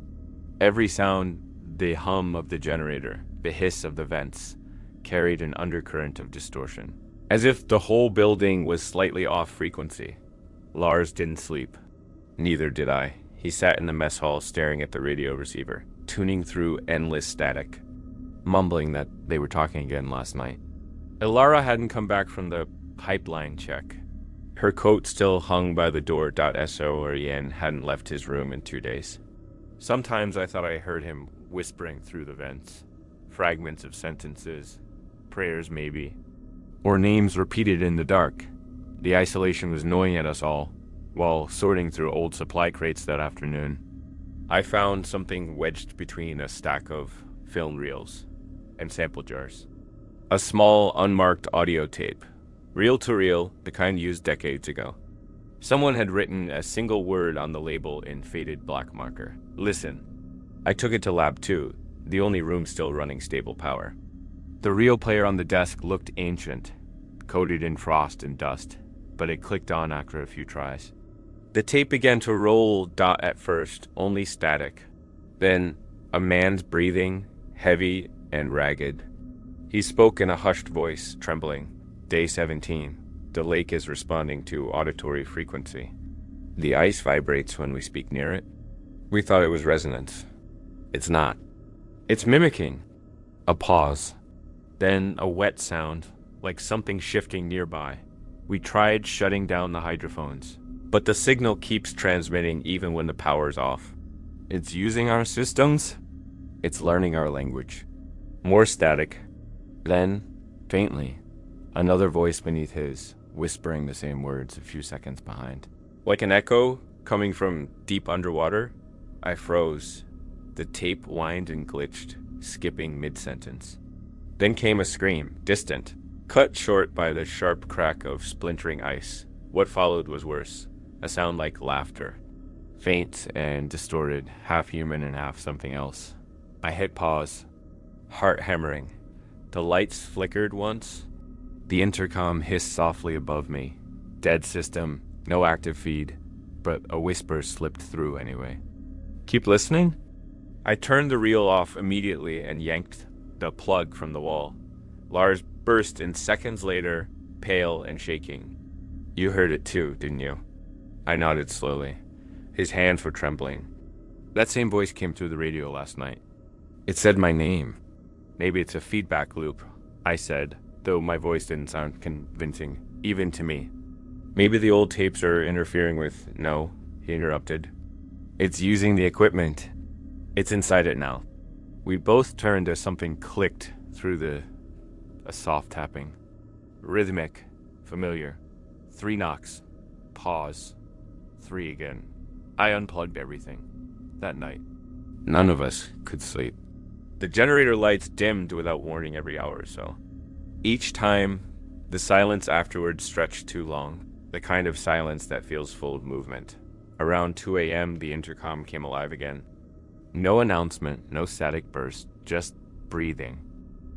Every sound, the hum of the generator, the hiss of the vents, carried an undercurrent of distortion, as if the whole building was slightly off frequency. Lars didn't sleep. Neither did I. He sat in the mess hall staring at the radio receiver, tuning through endless static, mumbling that they were talking again last night. Ilara hadn't come back from the pipeline check. Her coat still hung by the door. So or Yen hadn't left his room in 2 days. Sometimes I thought I heard him whispering through the vents, fragments of sentences, prayers maybe, or names repeated in the dark. The isolation was gnawing at us all. While sorting through old supply crates that afternoon, I found something wedged between a stack of film reels and sample jars. A small, unmarked audio tape, reel-to-reel, the kind used decades ago. Someone had written a single word on the label in faded black marker. Listen. I took it to Lab 2, the only room still running stable power. The reel player on the desk looked ancient, coated in frost and dust, but it clicked on after a few tries. The tape began to roll. At first, only static. Then, a man's breathing, heavy and ragged. He spoke in a hushed voice, trembling. Day 17. The lake is responding to auditory frequency. The ice vibrates when we speak near it. We thought it was resonance. It's not. It's mimicking. A pause. Then a wet sound, like something shifting nearby. We tried shutting down the hydrophones, but the signal keeps transmitting even when the power's off. It's using our systems. It's learning our language. More static. Then, faintly, another voice beneath his, whispering the same words a few seconds behind. Like an echo coming from deep underwater, I froze. The tape whined and glitched, skipping mid-sentence. Then came a scream, distant, cut short by the sharp crack of splintering ice. What followed was worse. A sound like laughter. Faint and distorted, half human and half something else. I hit pause. Heart hammering. The lights flickered once. The intercom hissed softly above me. Dead system, no active feed, but a whisper slipped through anyway. Keep listening? I turned the reel off immediately and yanked the plug from the wall. Lars burst in seconds later, pale and shaking. You heard it too, didn't you? I nodded slowly. His hands were trembling. That same voice came through the radio last night. It said my name. Maybe it's a feedback loop, I said, though my voice didn't sound convincing, even to me. Maybe the old tapes are interfering with... No, he interrupted. It's using the equipment. It's inside it now. We both turned as something clicked through a soft tapping. Rhythmic, familiar. 3 knocks. Pause. 3 again. I unplugged everything. That night. None of us could sleep. The generator lights dimmed without warning every hour or so. Each time, the silence afterwards stretched too long. The kind of silence that feels full of movement. Around 2 a.m., the intercom came alive again. No announcement, no static burst, just breathing.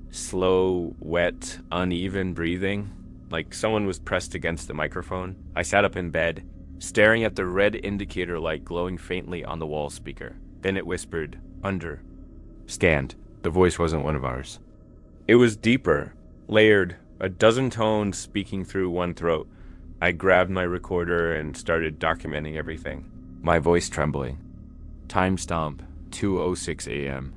Slow, wet, uneven breathing, like someone was pressed against the microphone. I sat up in bed, staring at the red indicator light glowing faintly on the wall speaker. Then it whispered, under. Scanned. The voice wasn't one of ours. It was deeper, layered, a dozen tones speaking through one throat. I grabbed my recorder and started documenting everything. My voice trembling. Timestamp, 2:06 a.m.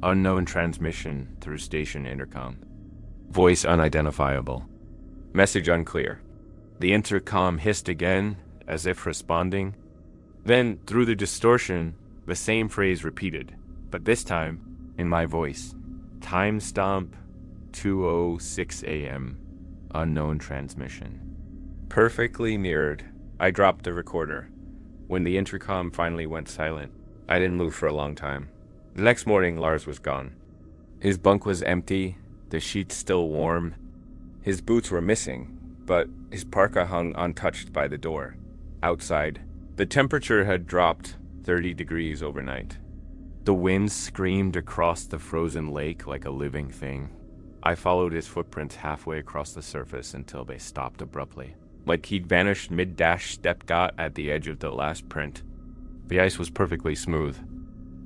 Unknown transmission through station intercom. Voice unidentifiable. Message unclear. The intercom hissed again, as if responding. Then, through the distortion, the same phrase repeated, but this time, in my voice. Timestamp, 2:06 a.m. Unknown transmission. Perfectly mirrored. I dropped the recorder. When the intercom finally went silent, I didn't move for a long time. The next morning, Lars was gone. His bunk was empty, the sheets still warm. His boots were missing, but his parka hung untouched by the door. Outside, the temperature had dropped 30 degrees overnight. The wind screamed across the frozen lake like a living thing. I followed his footprints halfway across the surface until they stopped abruptly. like he'd vanished mid-dash step dot at the edge of the last print. The ice was perfectly smooth.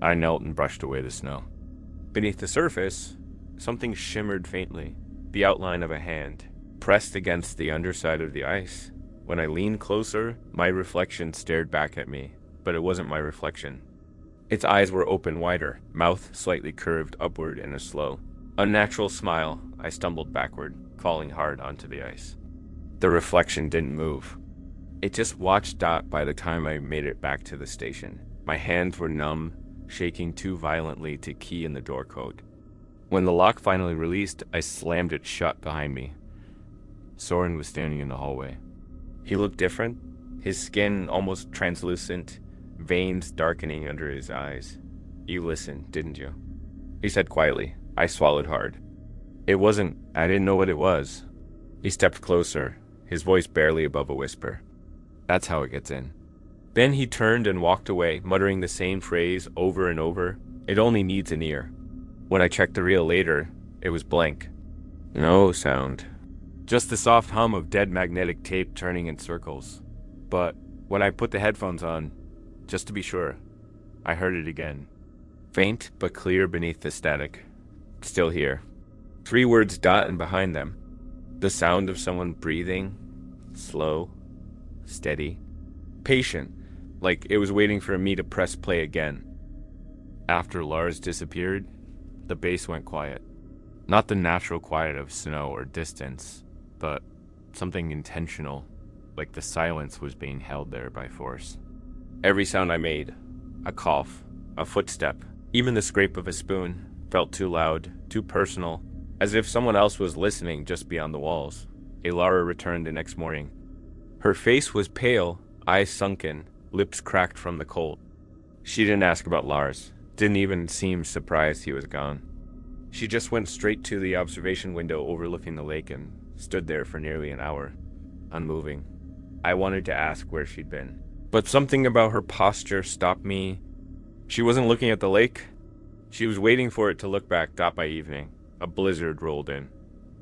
I knelt and brushed away the snow. Beneath the surface, something shimmered faintly, the outline of a hand, pressed against the underside of the ice. When I leaned closer, my reflection stared back at me, but it wasn't my reflection. Its eyes were open wider, mouth slightly curved upward in a slow, unnatural smile. I stumbled backward, falling hard onto the ice. The reflection didn't move. It just watched Dot by the time I made it back to the station. My hands were numb, shaking too violently to key in the door code. When the lock finally released, I slammed it shut behind me. Soren was standing in the hallway. He looked different, his skin almost translucent, veins darkening under his eyes. "You listened, didn't you?" he said quietly. I swallowed hard. I didn't know what it was. He stepped closer, his voice barely above a whisper. "That's how it gets in." Then he turned and walked away, muttering the same phrase over and over. "It only needs an ear." When I checked the reel later, it was blank. No sound. Just the soft hum of dead magnetic tape turning in circles. But when I put the headphones on, just to be sure, I heard it again. Faint but clear beneath the static. Still here. 3 words dotting behind them. The sound of someone breathing. Slow. Steady. Patient. Like it was waiting for me to press play again. After Lars disappeared, the bass went quiet. Not the natural quiet of snow or distance, but something intentional, like the silence was being held there by force. Every sound I made, a cough, a footstep, even the scrape of a spoon, felt too loud, too personal, as if someone else was listening just beyond the walls. Elara returned the next morning. Her face was pale, eyes sunken, lips cracked from the cold. She didn't ask about Lars, didn't even seem surprised he was gone. She just went straight to the observation window overlooking the lake and stood there for nearly an hour, unmoving. I wanted to ask where she'd been, but something about her posture stopped me. She wasn't looking at the lake. She was waiting for it to look back. Dot by evening, a blizzard rolled in,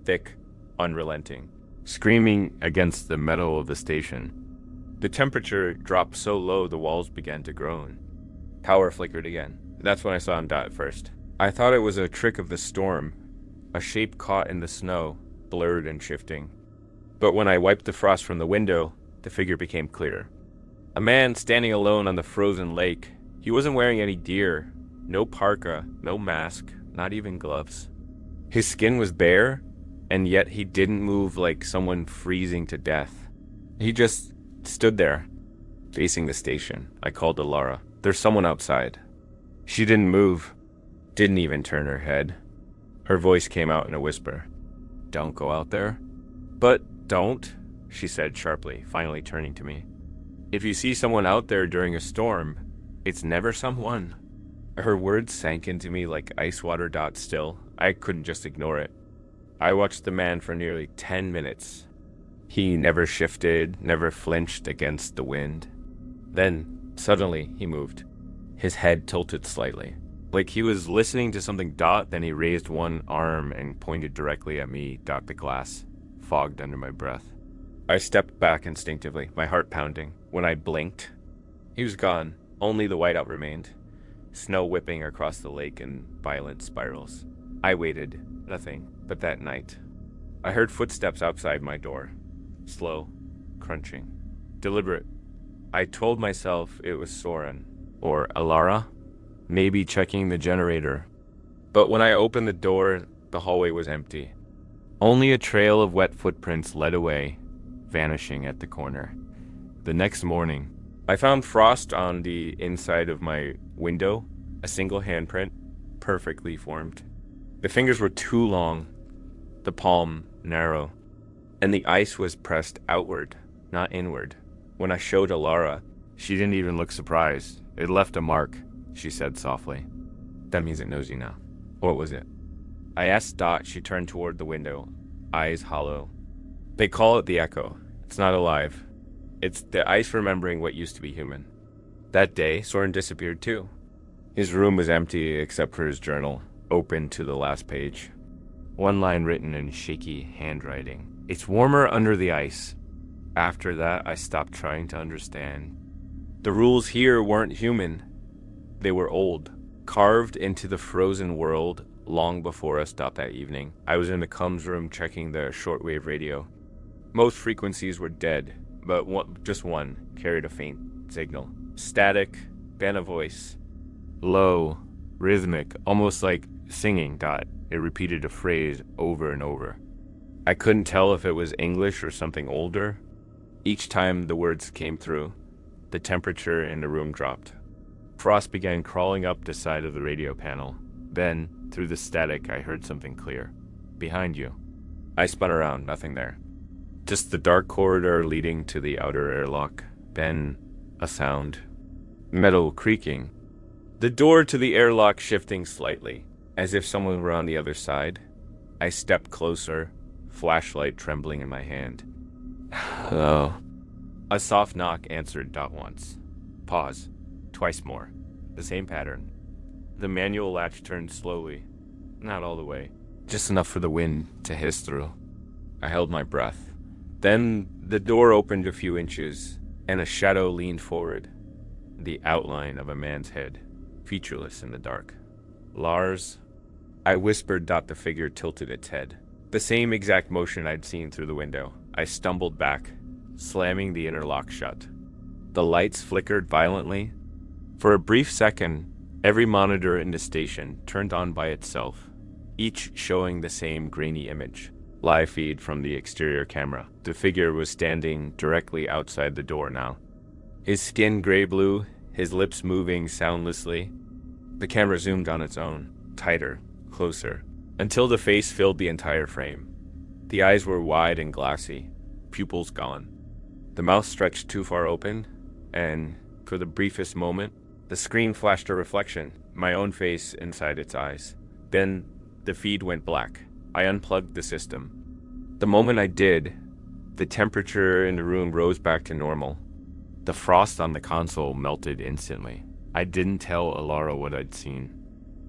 thick, unrelenting, screaming against the metal of the station. The temperature dropped so low the walls began to groan. Power flickered again. That's when I saw him Dot at first. I thought it was a trick of the storm, a shape caught in the snow, blurred and shifting. But when I wiped the frost from the window, the figure became clear. A man standing alone on the frozen lake. He wasn't wearing any gear, no parka, no mask, not even gloves. His skin was bare, and yet he didn't move like someone freezing to death. He just stood there, facing the station. I called to Lara. "There's someone outside." She didn't move, didn't even turn her head. Her voice came out in a whisper. "Don't go out there." "But don't," she said sharply, finally turning to me. "If you see someone out there during a storm, it's never someone." Her words sank into me like ice water. Dot still. I couldn't just ignore it. I watched the man for nearly 10 minutes. He never shifted, never flinched against the wind. Then, suddenly, he moved. His head tilted slightly, like he was listening to something. Dot, then he raised one arm and pointed directly at me. Dot the glass, fogged under my breath. I stepped back instinctively, my heart pounding. When I blinked, he was gone. Only the whiteout remained, snow whipping across the lake in violent spirals. I waited, nothing but that night. I heard footsteps outside my door, slow, crunching, deliberate. I told myself it was Soren, or Alara, maybe checking the generator. But when I opened the door, the hallway was empty. Only a trail of wet footprints led away, vanishing at the corner. The next morning, I found frost on the inside of my window, a single handprint, perfectly formed. The fingers were too long, the palm narrow, and the ice was pressed outward, not inward. When I showed Alara, she didn't even look surprised. "It left a mark," she said softly. "That means it knows you now." "What was it?" I asked Dot. She turned toward the window, eyes hollow. "They call it the echo. It's not alive. It's the ice remembering what used to be human." That day, Soren disappeared too. His room was empty except for his journal, open to the last page. One line written in shaky handwriting. "It's warmer under the ice." After that, I stopped trying to understand. The rules here weren't human. They were old, carved into the frozen world long before us. That evening, I was in the comms room checking the shortwave radio. Most frequencies were dead, but just one carried a faint signal. Static, band of voice. Low, rhythmic, almost like singing. It repeated a phrase over and over. I couldn't tell if it was English or something older. Each time the words came through, the temperature in the room dropped. Frost began crawling up the side of the radio panel. Then, through the static, I heard something clear. Behind you. I spun around, nothing there. Just the dark corridor leading to the outer airlock. Then, a sound. Metal creaking. The door to the airlock shifting slightly, as if someone were on the other side. I stepped closer, flashlight trembling in my hand. Hello. A soft knock answered once. Pause. Twice more. The same pattern. The manual latch turned slowly. Not all the way. Just enough for the wind to hiss through. I held my breath. Then the door opened a few inches, and a shadow leaned forward. The outline of a man's head, featureless in the dark. Lars? I whispered. The figure tilted its head. The same exact motion I'd seen through the window. I stumbled back, slamming the inner lock shut. The lights flickered violently. For a brief second, every monitor in the station turned on by itself, each showing the same grainy image. Live feed from the exterior camera. The figure was standing directly outside the door now. His skin gray-blue, his lips moving soundlessly. The camera zoomed on its own, tighter, closer, until the face filled the entire frame. The eyes were wide and glassy, pupils gone. The mouth stretched too far open, and, for the briefest moment, the screen flashed a reflection, my own face inside its eyes. Then, the feed went black. I unplugged the system. The moment I did, the temperature in the room rose back to normal. The frost on the console melted instantly. I didn't tell Alara what I'd seen.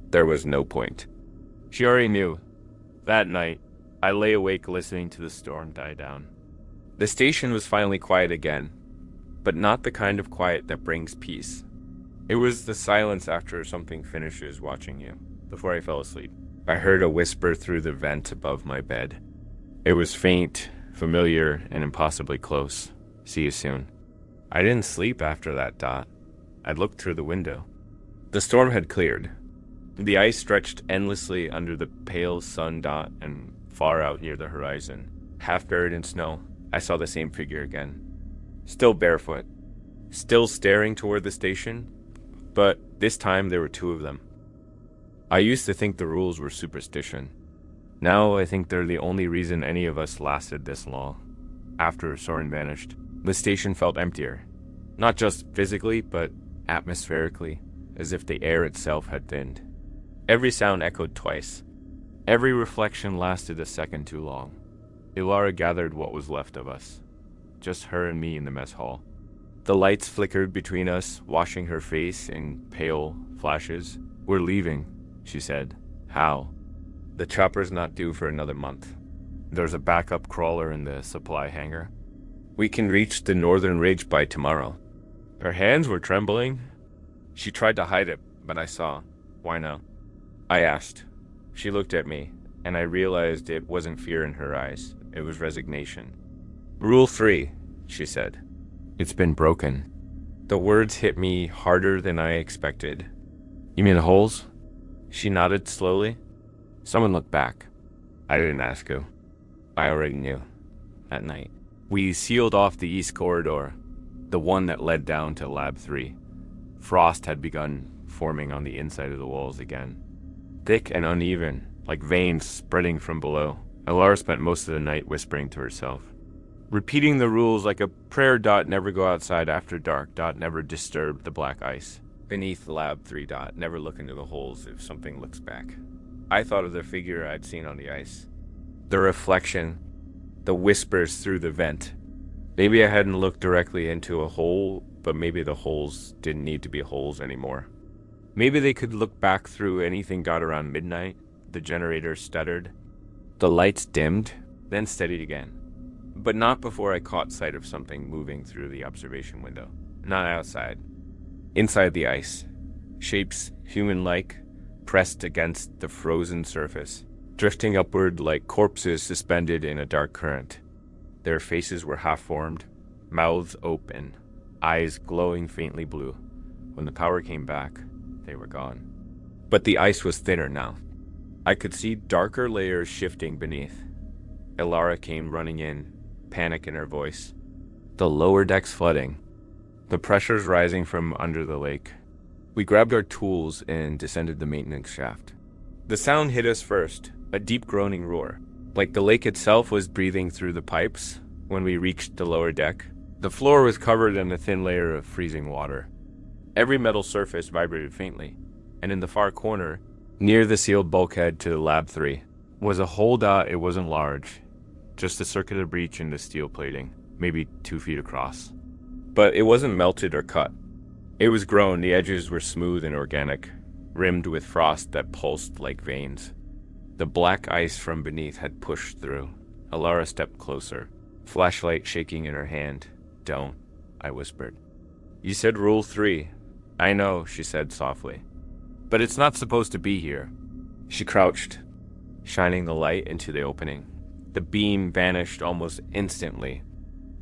There was no point. She already knew. That night, I lay awake listening to the storm die down. The station was finally quiet again, but not the kind of quiet that brings peace. It was the silence after something finishes watching you. Before I fell asleep, I heard a whisper through the vent above my bed. It was faint, familiar, and impossibly close. See you soon. I didn't sleep after that. I looked through the window. The storm had cleared. The ice stretched endlessly under the pale sun and far out near the horizon. Half buried in snow, I saw the same figure again. Still barefoot. Still staring toward the station. But this time there were two of them. I used to think the rules were superstition. Now I think they're the only reason any of us lasted this long. After Soren vanished, the station felt emptier. Not just physically, but atmospherically, as if the air itself had thinned. Every sound echoed twice. Every reflection lasted a second too long. Ilara gathered what was left of us. Just her and me in the mess hall. The lights flickered between us, washing her face in pale flashes. We're leaving, she said. How? The chopper's not due for another month. There's a backup crawler in the supply hangar. We can reach the northern ridge by tomorrow. Her hands were trembling. She tried to hide it, but I saw. Why now? I asked. She looked at me, and I realized it wasn't fear in her eyes. It was resignation. Rule 3, she said. It's been broken. The words hit me harder than I expected. You mean the holes? She nodded slowly. Someone looked back. I didn't ask who. I already knew. At night. We sealed off the east corridor, the one that led down to Lab 3. Frost had begun forming on the inside of the walls again. Thick and uneven, like veins spreading from below. Alara spent most of the night whispering to herself. Repeating the rules like a prayer. Never go outside after dark. Never disturb the black ice. Beneath Lab 3. Never look into the holes if something looks back. I thought of the figure I'd seen on the ice. The reflection. The whispers through the vent. Maybe I hadn't looked directly into a hole, but maybe the holes didn't need to be holes anymore. Maybe they could look back through anything got around midnight. The generator stuttered. The lights dimmed, then steadied again. But not before I caught sight of something moving through the observation window. Not outside. Inside the ice. Shapes human-like, pressed against the frozen surface, drifting upward like corpses suspended in a dark current. Their faces were half-formed, mouths open, eyes glowing faintly blue. When the power came back, they were gone. But the ice was thinner now. I could see darker layers shifting beneath. Elara came running in, panic in her voice. The lower deck's flooding. The pressure's rising from under the lake. We grabbed our tools and descended the maintenance shaft. The sound hit us first, a deep groaning roar, like the lake itself was breathing through the pipes. When we reached the lower deck, the floor was covered in a thin layer of freezing water. Every metal surface vibrated faintly, and in the far corner, near the sealed bulkhead to Lab 3, was a hole dot. It wasn't large, just a circular breach in the steel plating, maybe 2 feet across. But it wasn't melted or cut. It was grown, the edges were smooth and organic, rimmed with frost that pulsed like veins. The black ice from beneath had pushed through. Elara stepped closer, flashlight shaking in her hand. "Don't," I whispered. "You said Rule 3. "I know," she said softly. "But it's not supposed to be here." She crouched, shining the light into the opening. The beam vanished almost instantly,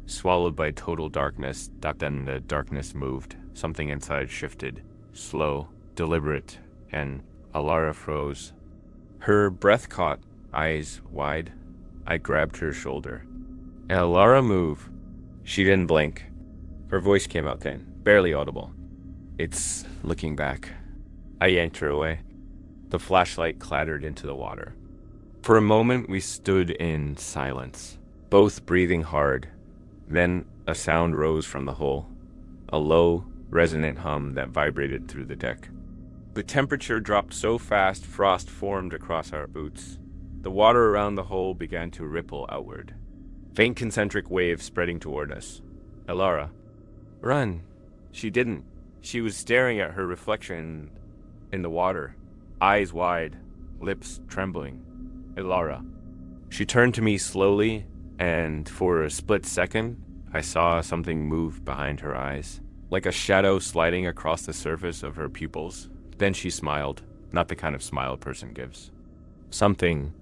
swallowed by total darkness. Then the darkness moved. Something inside shifted, slow, deliberate, and Elara froze. Her breath caught, eyes wide. I grabbed her shoulder. "Elara, move." She didn't blink. Her voice came out thin, barely audible. "It's looking back." I yanked her away. The flashlight clattered into the water. For a moment, we stood in silence, both breathing hard. Then a sound rose from the hole, a low, resonant hum that vibrated through the deck. The temperature dropped so fast, frost formed across our boots. The water around the hole began to ripple outward, faint concentric waves spreading toward us. Elara, "Run." She didn't. She was staring at her reflection in the water, eyes wide, lips trembling. "Elara." She turned to me slowly, and for a split second, I saw something move behind her eyes, like a shadow sliding across the surface of her pupils. Then she smiled, not the kind of smile a person gives. Something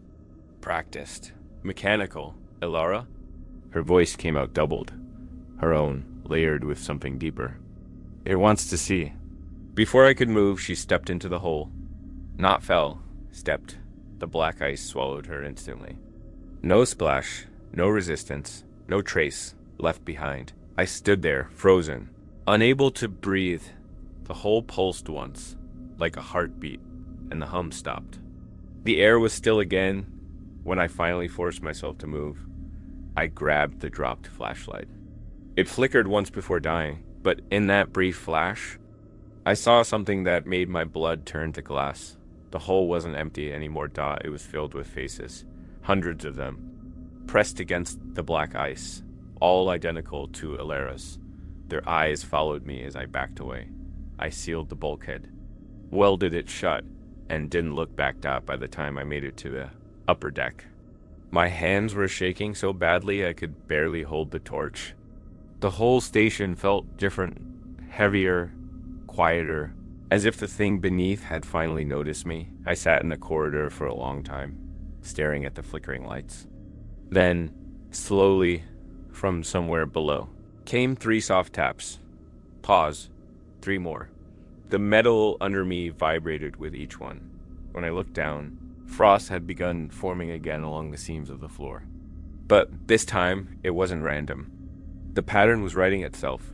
practiced, mechanical. "Elara?" Her voice came out doubled, her own layered with something deeper. "It wants to see." Before I could move, she stepped into the hole. Not fell, stepped. The black ice swallowed her instantly. No splash, no resistance, no trace left behind. I stood there, frozen, unable to breathe. The hole pulsed once, like a heartbeat, and the hum stopped. The air was still again. When I finally forced myself to move, I grabbed the dropped flashlight. It flickered once before dying, but in that brief flash, I saw something that made my blood turn to glass. The hole wasn't empty anymore, it was filled with faces, hundreds of them, pressed against the black ice, all identical to Elara's. Their eyes followed me as I backed away. I sealed the bulkhead, welded it shut, and didn't look back up by the time I made it to the upper deck. My hands were shaking so badly I could barely hold the torch. The whole station felt different, heavier, quieter, as if the thing beneath had finally noticed me. I sat in the corridor for a long time, staring at the flickering lights. Then, slowly, from somewhere below, came 3 soft taps. Pause. 3 more. The metal under me vibrated with each one. When I looked down, frost had begun forming again along the seams of the floor. But this time, it wasn't random. The pattern was writing itself,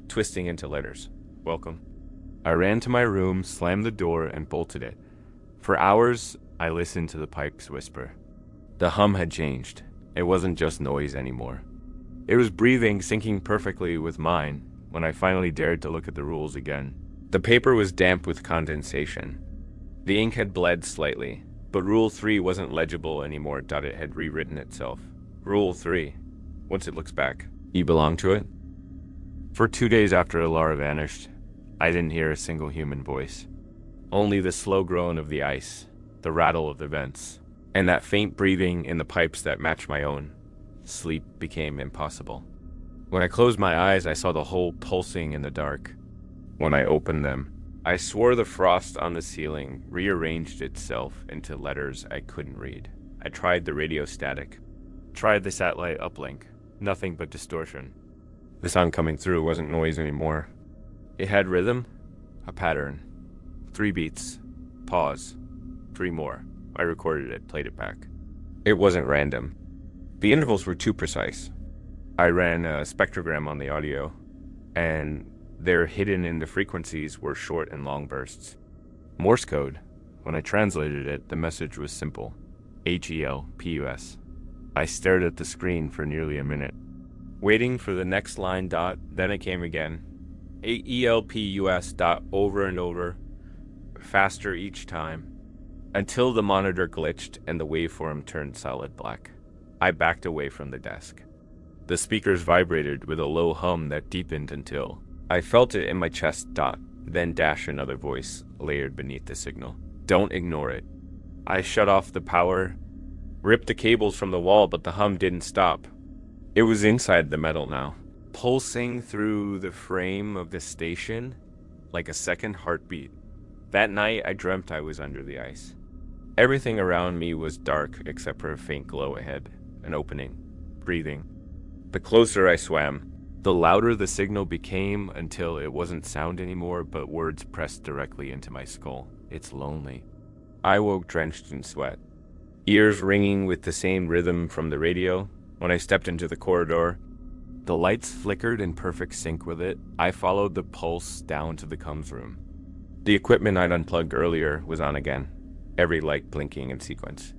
twisting into letters. "Welcome." I ran to my room, slammed the door, and bolted it. For hours, I listened to the pipes whisper. The hum had changed. It wasn't just noise anymore. It was breathing, syncing perfectly with mine. When I finally dared to look at the rules again, the paper was damp with condensation. The ink had bled slightly, but Rule 3 wasn't legible anymore. It had rewritten itself. Rule 3. Once it looks back, you belong to it? For 2 days after Elara vanished, I didn't hear a single human voice. Only the slow groan of the ice, the rattle of the vents, and that faint breathing in the pipes that matched my own. Sleep became impossible. When I closed my eyes, I saw the hole pulsing in the dark. When I opened them, I swore the frost on the ceiling rearranged itself into letters I couldn't read. I tried the radio static, tried the satellite uplink, nothing but distortion. The sound coming through wasn't noise anymore. It had rhythm, a pattern. 3 beats, pause, 3 more. I recorded it, played it back. It wasn't random. The intervals were too precise. I ran a spectrogram on the audio, and they're hidden in the frequencies were short and long bursts. Morse code. When I translated it, the message was simple. HELPUS. I stared at the screen for nearly a minute, waiting for the next line dot, then it came again. ELPUS dot over and over, faster each time, until the monitor glitched and the waveform turned solid black. I backed away from the desk. The speakers vibrated with a low hum that deepened until I felt it in my chest dot, then dash another voice layered beneath the signal. Don't ignore it. I shut off the power, ripped the cables from the wall, but the hum didn't stop. It was inside the metal now, pulsing through the frame of the station like a second heartbeat. That night, I dreamt I was under the ice. Everything around me was dark except for a faint glow ahead, an opening, breathing. The closer I swam, the louder the signal became until it wasn't sound anymore, but words pressed directly into my skull. It's lonely. I woke drenched in sweat, ears ringing with the same rhythm from the radio. When I stepped into the corridor, the lights flickered in perfect sync with it. I followed the pulse down to the comms room. The equipment I'd unplugged earlier was on again, every light blinking in sequence.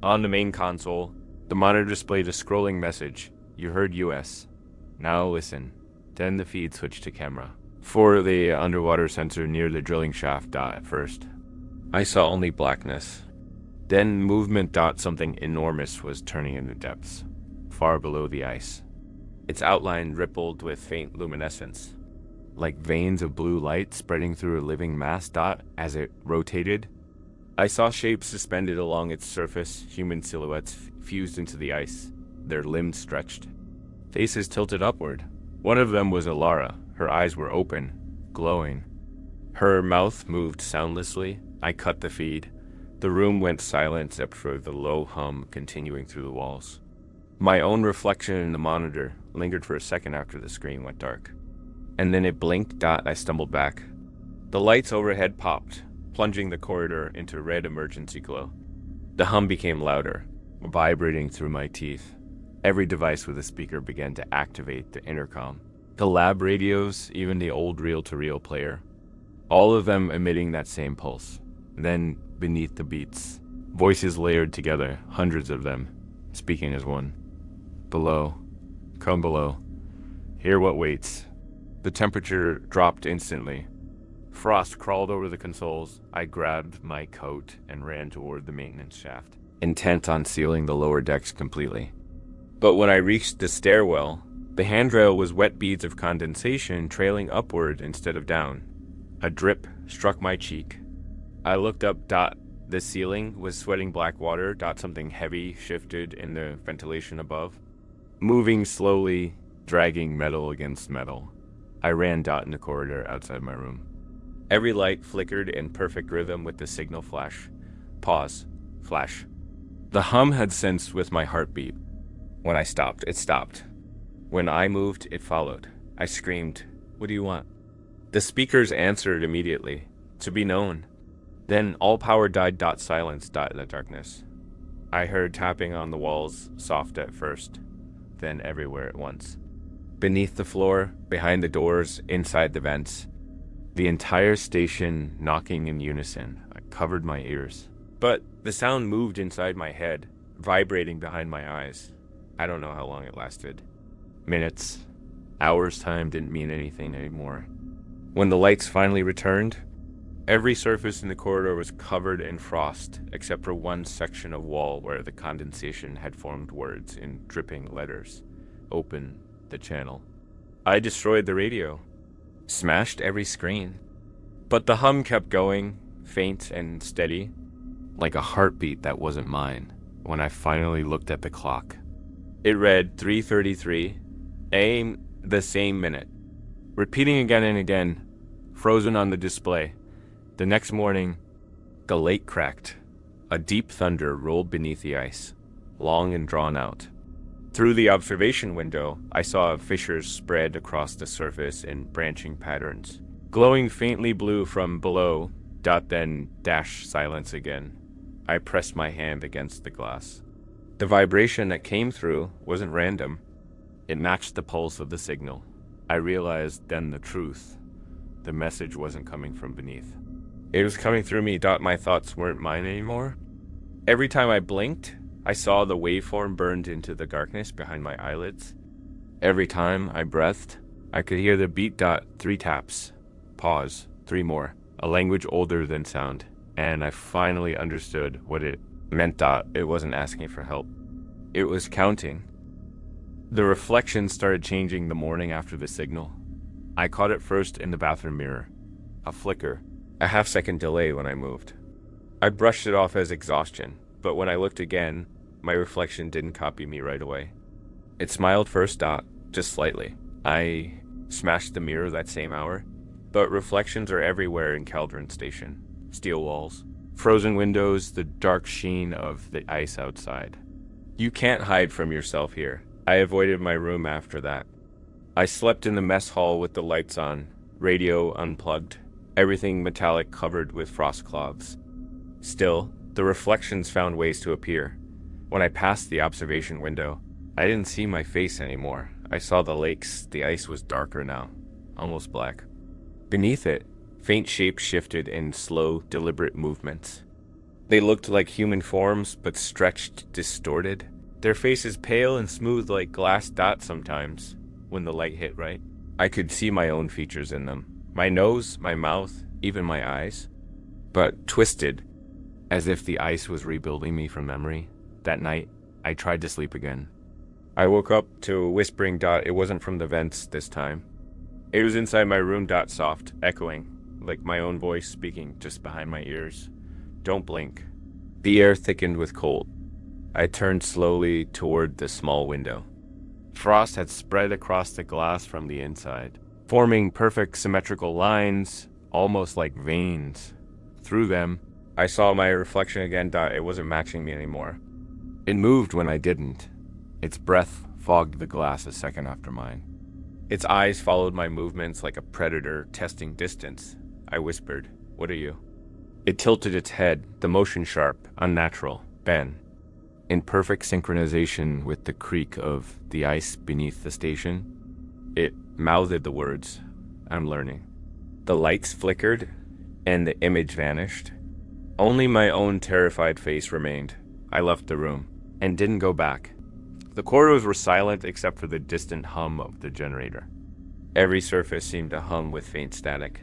On the main console, the monitor displayed a scrolling message. You heard US. Now listen. Then the feed switched to camera. For the underwater sensor near the drilling shaft dot at first. I saw only blackness. Then movement dot something enormous was turning in the depths, far below the ice. Its outline rippled with faint luminescence, like veins of blue light spreading through a living mass dot as it rotated. I saw shapes suspended along its surface, human silhouettes fused into the ice, their limbs stretched. Faces tilted upward. One of them was Alara. Her eyes were open, glowing. Her mouth moved soundlessly. I cut the feed. The room went silent except for the low hum continuing through the walls. My own reflection in the monitor lingered for a second after the screen went dark. And then it blinked dot. I stumbled back. The lights overhead popped, plunging the corridor into red emergency glow. The hum became louder, vibrating through my teeth. Every device with a speaker began to activate the intercom. The lab radios, even the old reel-to-reel player. All of them emitting that same pulse. Then, beneath the beats, voices layered together, hundreds of them, speaking as one. Below. Come below. Hear what waits. The temperature dropped instantly. Frost crawled over the consoles. I grabbed my coat and ran toward the maintenance shaft, intent on sealing the lower decks completely. But when I reached the stairwell, the handrail was wet beads of condensation trailing upward instead of down. A drip struck my cheek. I looked up dot. The ceiling was sweating black water dot. Something heavy shifted in the ventilation above, moving slowly, dragging metal against metal. I ran dot in the corridor outside my room. Every light flickered in perfect rhythm with the signal flash. Pause. Flash. The hum had sensed with my heartbeat. When I stopped, it stopped. When I moved, it followed. I screamed, "What do you want?" The speakers answered immediately. To be known. Then all power died dot. Silence dot in the darkness. I heard tapping on the walls, soft at first, then everywhere at once. Beneath the floor, behind the doors, inside the vents. The entire station knocking in unison. I covered my ears. But the sound moved inside my head, vibrating behind my eyes. I don't know how long it lasted. Minutes. Hours' time didn't mean anything anymore. When the lights finally returned, every surface in the corridor was covered in frost, except for one section of wall where the condensation had formed words in dripping letters. Open the channel. I destroyed the radio. Smashed every screen. But the hum kept going, faint and steady, like a heartbeat that wasn't mine. When I finally looked at the clock, It read 3:33 a.m. the same minute. Repeating again and again, frozen on the display. The next morning, the lake cracked. A deep thunder rolled beneath the ice, long and drawn out. Through the observation window, I saw fissures spread across the surface in branching patterns, glowing faintly blue from below, then dash silence again. I pressed my hand against the glass. The vibration that came through wasn't random. It matched the pulse of the signal. I realized then the truth. The message wasn't coming from beneath. It was coming through me. My thoughts weren't mine anymore. Every time I blinked, I saw the waveform burned into the darkness behind my eyelids. Every time I breathed, I could hear the beat. 3 taps. Pause. 3 more. A language older than sound. And I finally understood what it meant. It wasn't asking for help. It was counting. The reflection started changing the morning after the signal. I caught it first in the bathroom mirror. A flicker. A half-second delay when I moved. I brushed it off as exhaustion, but when I looked again, my reflection didn't copy me right away. It smiled first. Just slightly. I smashed the mirror that same hour, but reflections are everywhere in Kaldren Station. Steel walls, frozen windows, the dark sheen of the ice outside. You can't hide from yourself here. I avoided my room after that. I slept in the mess hall with the lights on, radio unplugged, everything metallic covered with frost cloths. Still, the reflections found ways to appear. When I passed the observation window, I didn't see my face anymore. I saw the lakes. The ice was darker now, almost black. Beneath it, faint shapes shifted in slow, deliberate movements. They looked like human forms, but stretched, distorted. Their faces pale and smooth like glass dots sometimes, when the light hit right. I could see my own features in them. My nose, my mouth, even my eyes. But twisted, as if the ice was rebuilding me from memory. That night, I tried to sleep again. I woke up to whispering. It wasn't from the vents this time. It was inside my room. Soft, echoing, like my own voice speaking just behind my ears. Don't blink. The air thickened with cold. I turned slowly toward the small window. Frost had spread across the glass from the inside, forming perfect symmetrical lines, almost like veins. Through them, I saw my reflection again. It wasn't matching me anymore. It moved when I didn't. Its breath fogged the glass a second after mine. Its eyes followed my movements like a predator testing distance. I whispered, "What are you?" It tilted its head, the motion sharp, unnatural. "Ben." In perfect synchronization with the creak of the ice beneath the station, it mouthed the words, "I'm learning." The lights flickered, and the image vanished. Only my own terrified face remained. I left the room, and didn't go back. The corridors were silent except for the distant hum of the generator. Every surface seemed to hum with faint static.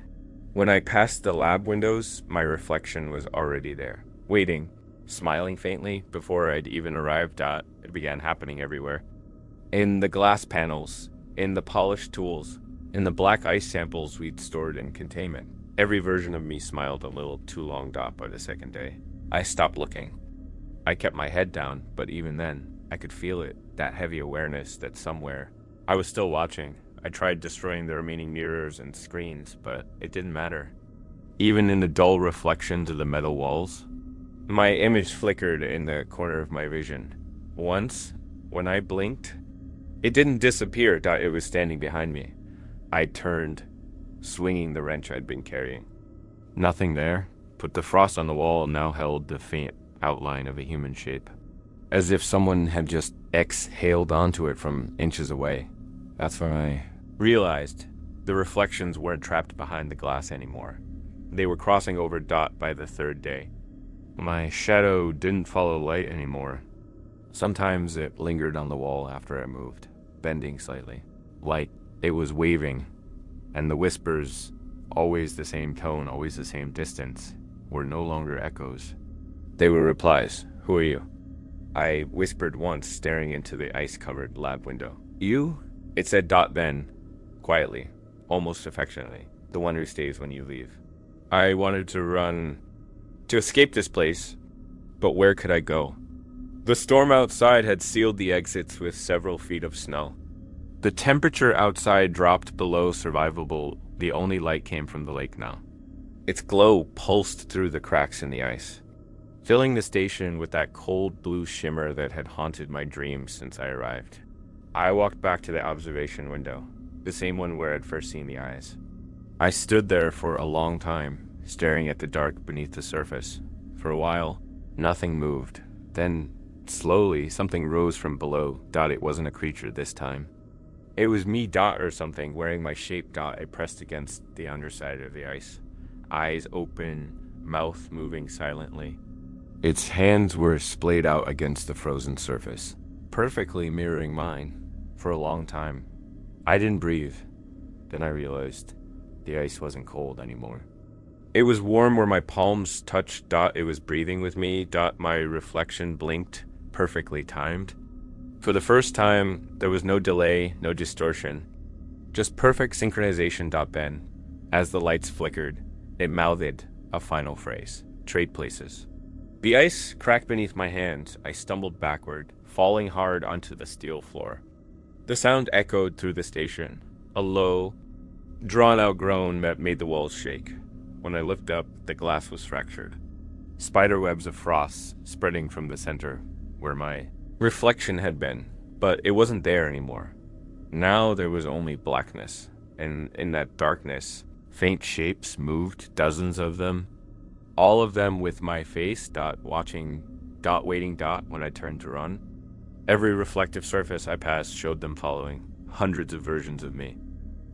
When I passed the lab windows, my reflection was already there, waiting, smiling faintly before I'd even arrived. It began happening everywhere. In the glass panels, in the polished tools, in the black ice samples we'd stored in containment. Every version of me smiled a little too long. By the second day, I stopped looking. I kept my head down, but even then, I could feel it, that heavy awareness that somewhere I was still watching. I tried destroying the remaining mirrors and screens, but it didn't matter. Even in the dull reflections of the metal walls, my image flickered in the corner of my vision. Once, when I blinked, it didn't disappear. It was standing behind me. I turned, swinging the wrench I'd been carrying. Nothing there, but the frost on the wall now held the faint outline of a human shape, as if someone had just exhaled onto it from inches away. That's when I realized the reflections weren't trapped behind the glass anymore. They were crossing over. By the third day, my shadow didn't follow light anymore. Sometimes it lingered on the wall after I moved, bending slightly, like it was waving, and the whispers, always the same tone, always the same distance, were no longer echoes. They were replies. "Who are you?" I whispered once, staring into the ice-covered lab window. "You?" It said. Then, quietly, almost affectionately, "The one who stays when you leave." I wanted to run, to escape this place, but where could I go? The storm outside had sealed the exits with several feet of snow. The temperature outside dropped below survivable. The only light came from the lake now. Its glow pulsed through the cracks in the ice, filling the station with that cold blue shimmer that had haunted my dreams since I arrived. I walked back to the observation window, the same one where I'd first seen the eyes. I stood there for a long time, staring at the dark beneath the surface. For a while, nothing moved. Then, slowly, something rose from below. It wasn't a creature this time. It was me, or something, wearing my shape. I pressed against the underside of the ice. Eyes open, mouth moving silently. Its hands were splayed out against the frozen surface, perfectly mirroring mine. For a long time, I didn't breathe. Then I realized the ice wasn't cold anymore. It was warm where my palms touched. It was breathing with me. My reflection blinked, perfectly timed. For the first time, there was no delay, no distortion. Just perfect synchronization. Ben, as the lights flickered, it mouthed a final phrase. Trade places. The ice cracked beneath my hand. I stumbled backward, falling hard onto the steel floor. The sound echoed through the station. A low, drawn-out groan that made the walls shake. When I looked up, the glass was fractured. Spiderwebs of frost spreading from the center, where my reflection had been. But it wasn't there anymore. Now there was only blackness. And in that darkness, faint shapes moved, dozens of them. All of them with my face, watching, waiting, when I turned to run. Every reflective surface I passed showed them following, hundreds of versions of me,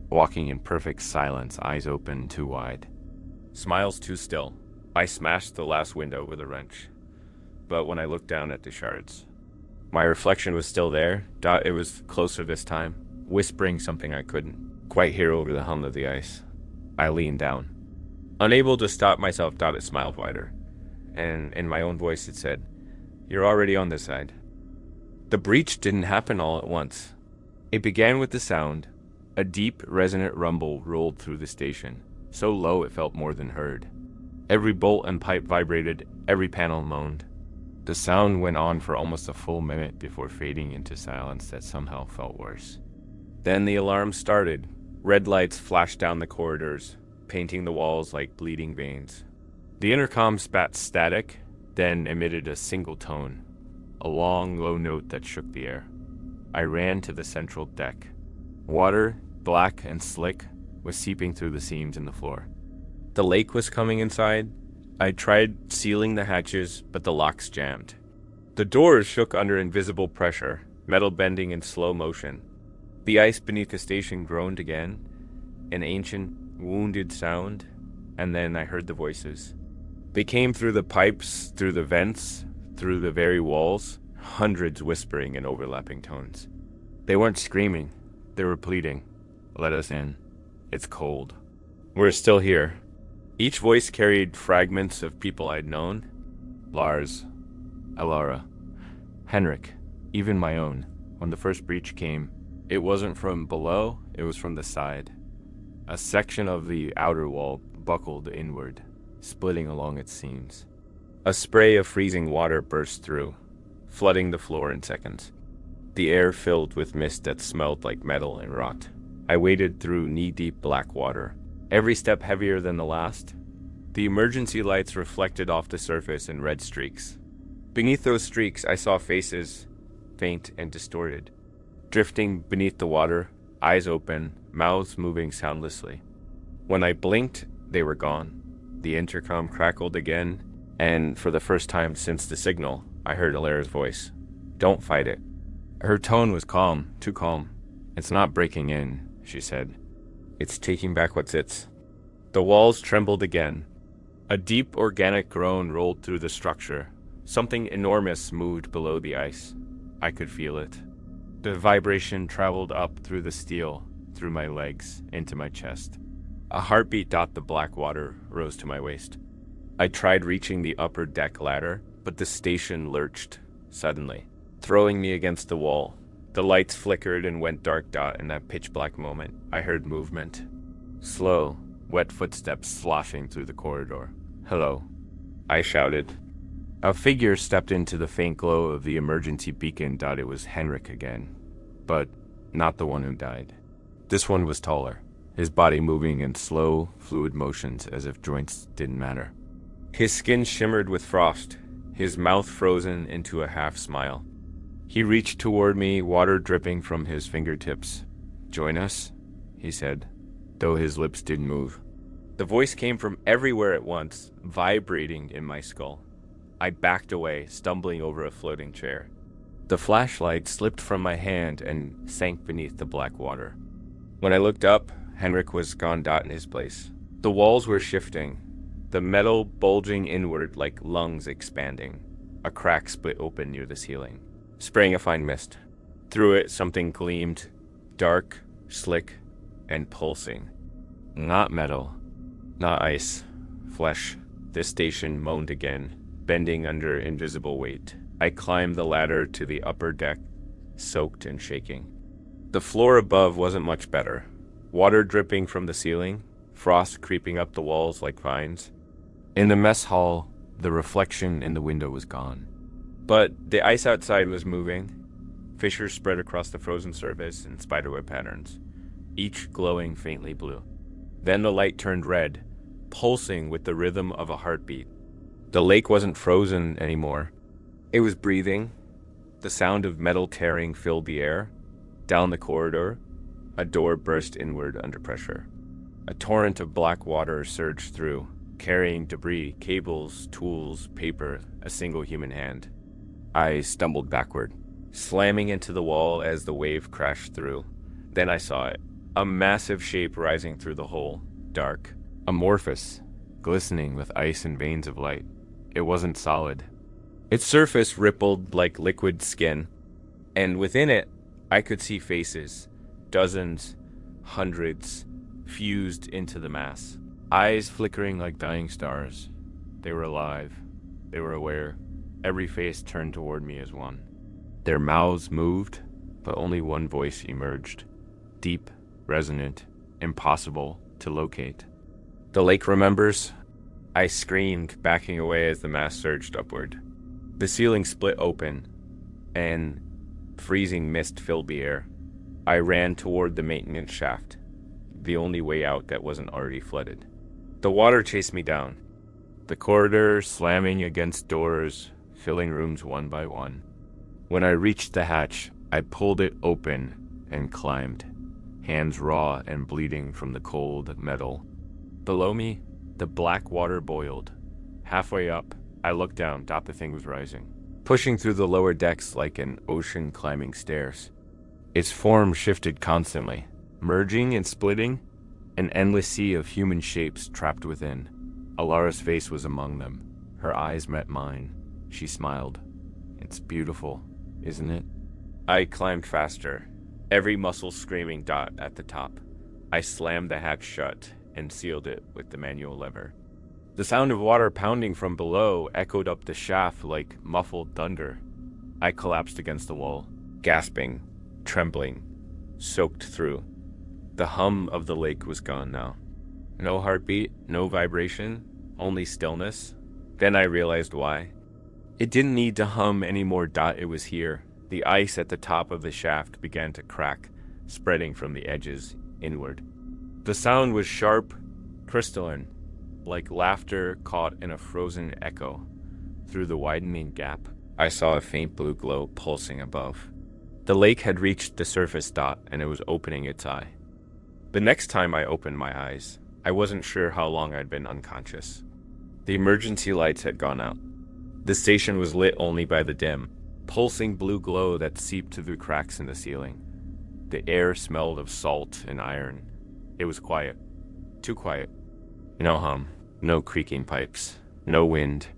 walking in perfect silence, eyes open too wide. Smiles too still. I smashed the last window with a wrench. But when I looked down at the shards, my reflection was still there. It was closer this time, whispering something I couldn't quite hear over the hum of the ice. I leaned down. Unable to stop myself, it smiled wider. And in my own voice it said, "You're already on this side." The breach didn't happen all at once. It began with the sound. A deep, resonant rumble rolled through the station, so low it felt more than heard. Every bolt and pipe vibrated, every panel moaned. The sound went on for almost a full minute before fading into silence that somehow felt worse. Then the alarm started. Red lights flashed down the corridors, painting the walls like bleeding veins. The intercom spat static, then emitted a single tone, a long, low note that shook the air. I ran to the central deck. Water, black and slick, was seeping through the seams in the floor. The lake was coming inside. I tried sealing the hatches, but the locks jammed. The doors shook under invisible pressure, metal bending in slow motion. The ice beneath the station groaned again, an ancient, wounded sound, and then I heard the voices. They came through the pipes, through the vents, through the very walls, hundreds whispering in overlapping tones. They weren't screaming, they were pleading. "Let us in. It's cold. We're still here." Each voice carried fragments of people I'd known. Lars, Alara, Henrik, even my own. When the first breach came, it wasn't from below, it was from the side. A section of the outer wall buckled inward, splitting along its seams. A spray of freezing water burst through, flooding the floor in seconds. The air filled with mist that smelled like metal and rot. I waded through knee-deep black water, every step heavier than the last. The emergency lights reflected off the surface in red streaks. Beneath those streaks, I saw faces, faint and distorted, drifting beneath the water, eyes open, mouths moving soundlessly. When I blinked, they were gone. The intercom crackled again, and for the first time since the signal, I heard Alara's voice. "Don't fight it." Her tone was calm, too calm. "It's not breaking in," she said. "It's taking back what's its." The walls trembled again. A deep organic groan rolled through the structure. Something enormous moved below the ice. I could feel it. The vibration traveled up through the steel, through my legs, into my chest. A heartbeat. The black water rose to my waist. I tried reaching the upper deck ladder, but the station lurched, suddenly, throwing me against the wall. The lights flickered and went dark. In that pitch-black moment, I heard movement. Slow, wet footsteps sloshing through the corridor. "Hello," I shouted. A figure stepped into the faint glow of the emergency beacon. It was Henrik again, but not the one who died. This one was taller, his body moving in slow, fluid motions as if joints didn't matter. His skin shimmered with frost, his mouth frozen into a half smile. He reached toward me, water dripping from his fingertips. "Join us?" he said, though his lips didn't move. The voice came from everywhere at once, vibrating in my skull. I backed away, stumbling over a floating chair. The flashlight slipped from my hand and sank beneath the black water. When I looked up, Henrik was gone. In his place. The walls were shifting, the metal bulging inward like lungs expanding. A crack split open near the ceiling, spraying a fine mist. Through it, something gleamed, dark, slick, and pulsing. Not metal, not ice, flesh. This station moaned again, bending under invisible weight. I climbed the ladder to the upper deck, soaked and shaking. The floor above wasn't much better. Water dripping from the ceiling, frost creeping up the walls like vines. In the mess hall, the reflection in the window was gone. But the ice outside was moving, fissures spread across the frozen surface in spiderweb patterns, each glowing faintly blue. Then the light turned red, pulsing with the rhythm of a heartbeat. The lake wasn't frozen anymore. It was breathing. The sound of metal tearing filled the air. Down the corridor, a door burst inward under pressure. A torrent of black water surged through, carrying debris, cables, tools, paper, a single human hand. I stumbled backward, slamming into the wall as the wave crashed through. Then I saw it, a massive shape rising through the hole, dark, amorphous, glistening with ice and veins of light. It wasn't solid. Its surface rippled like liquid skin, and within it, I could see faces, dozens, hundreds, fused into the mass. Eyes flickering like dying stars. They were alive. They were aware. Every face turned toward me as one. Their mouths moved, but only one voice emerged. Deep, resonant, impossible to locate. "The lake remembers?" I screamed, backing away as the mass surged upward. The ceiling split open, and freezing mist filled the air. I ran toward the maintenance shaft, the only way out that wasn't already flooded. The water chased me down, the corridor slamming against doors, filling rooms one by one. When I reached the hatch, I pulled it open and climbed, hands raw and bleeding from the cold metal. Below me, the black water boiled. Halfway up, I looked down. The thing was rising, pushing through the lower decks like an ocean climbing stairs. Its form shifted constantly, merging and splitting, an endless sea of human shapes trapped within. Alara's face was among them. Her eyes met mine. She smiled. "It's beautiful, isn't it?" I climbed faster, every muscle screaming. At the top. I slammed the hatch shut and sealed it with the manual lever. The sound of water pounding from below echoed up the shaft like muffled thunder. I collapsed against the wall, gasping, trembling, soaked through. The hum of the lake was gone now. No heartbeat, no vibration, only stillness. Then I realized why. It didn't need to hum anymore. It was here. The ice at the top of the shaft began to crack, spreading from the edges inward. The sound was sharp, crystalline, like laughter caught in a frozen echo. Through the widening gap, I saw a faint blue glow pulsing above. The lake had reached the surface. And it was opening its eye. The next time I opened my eyes, I wasn't sure how long I'd been unconscious. The emergency lights had gone out. The station was lit only by the dim, pulsing blue glow that seeped through cracks in the ceiling. The air smelled of salt and iron. It was quiet. Too quiet. No hum, no creaking pipes, no wind.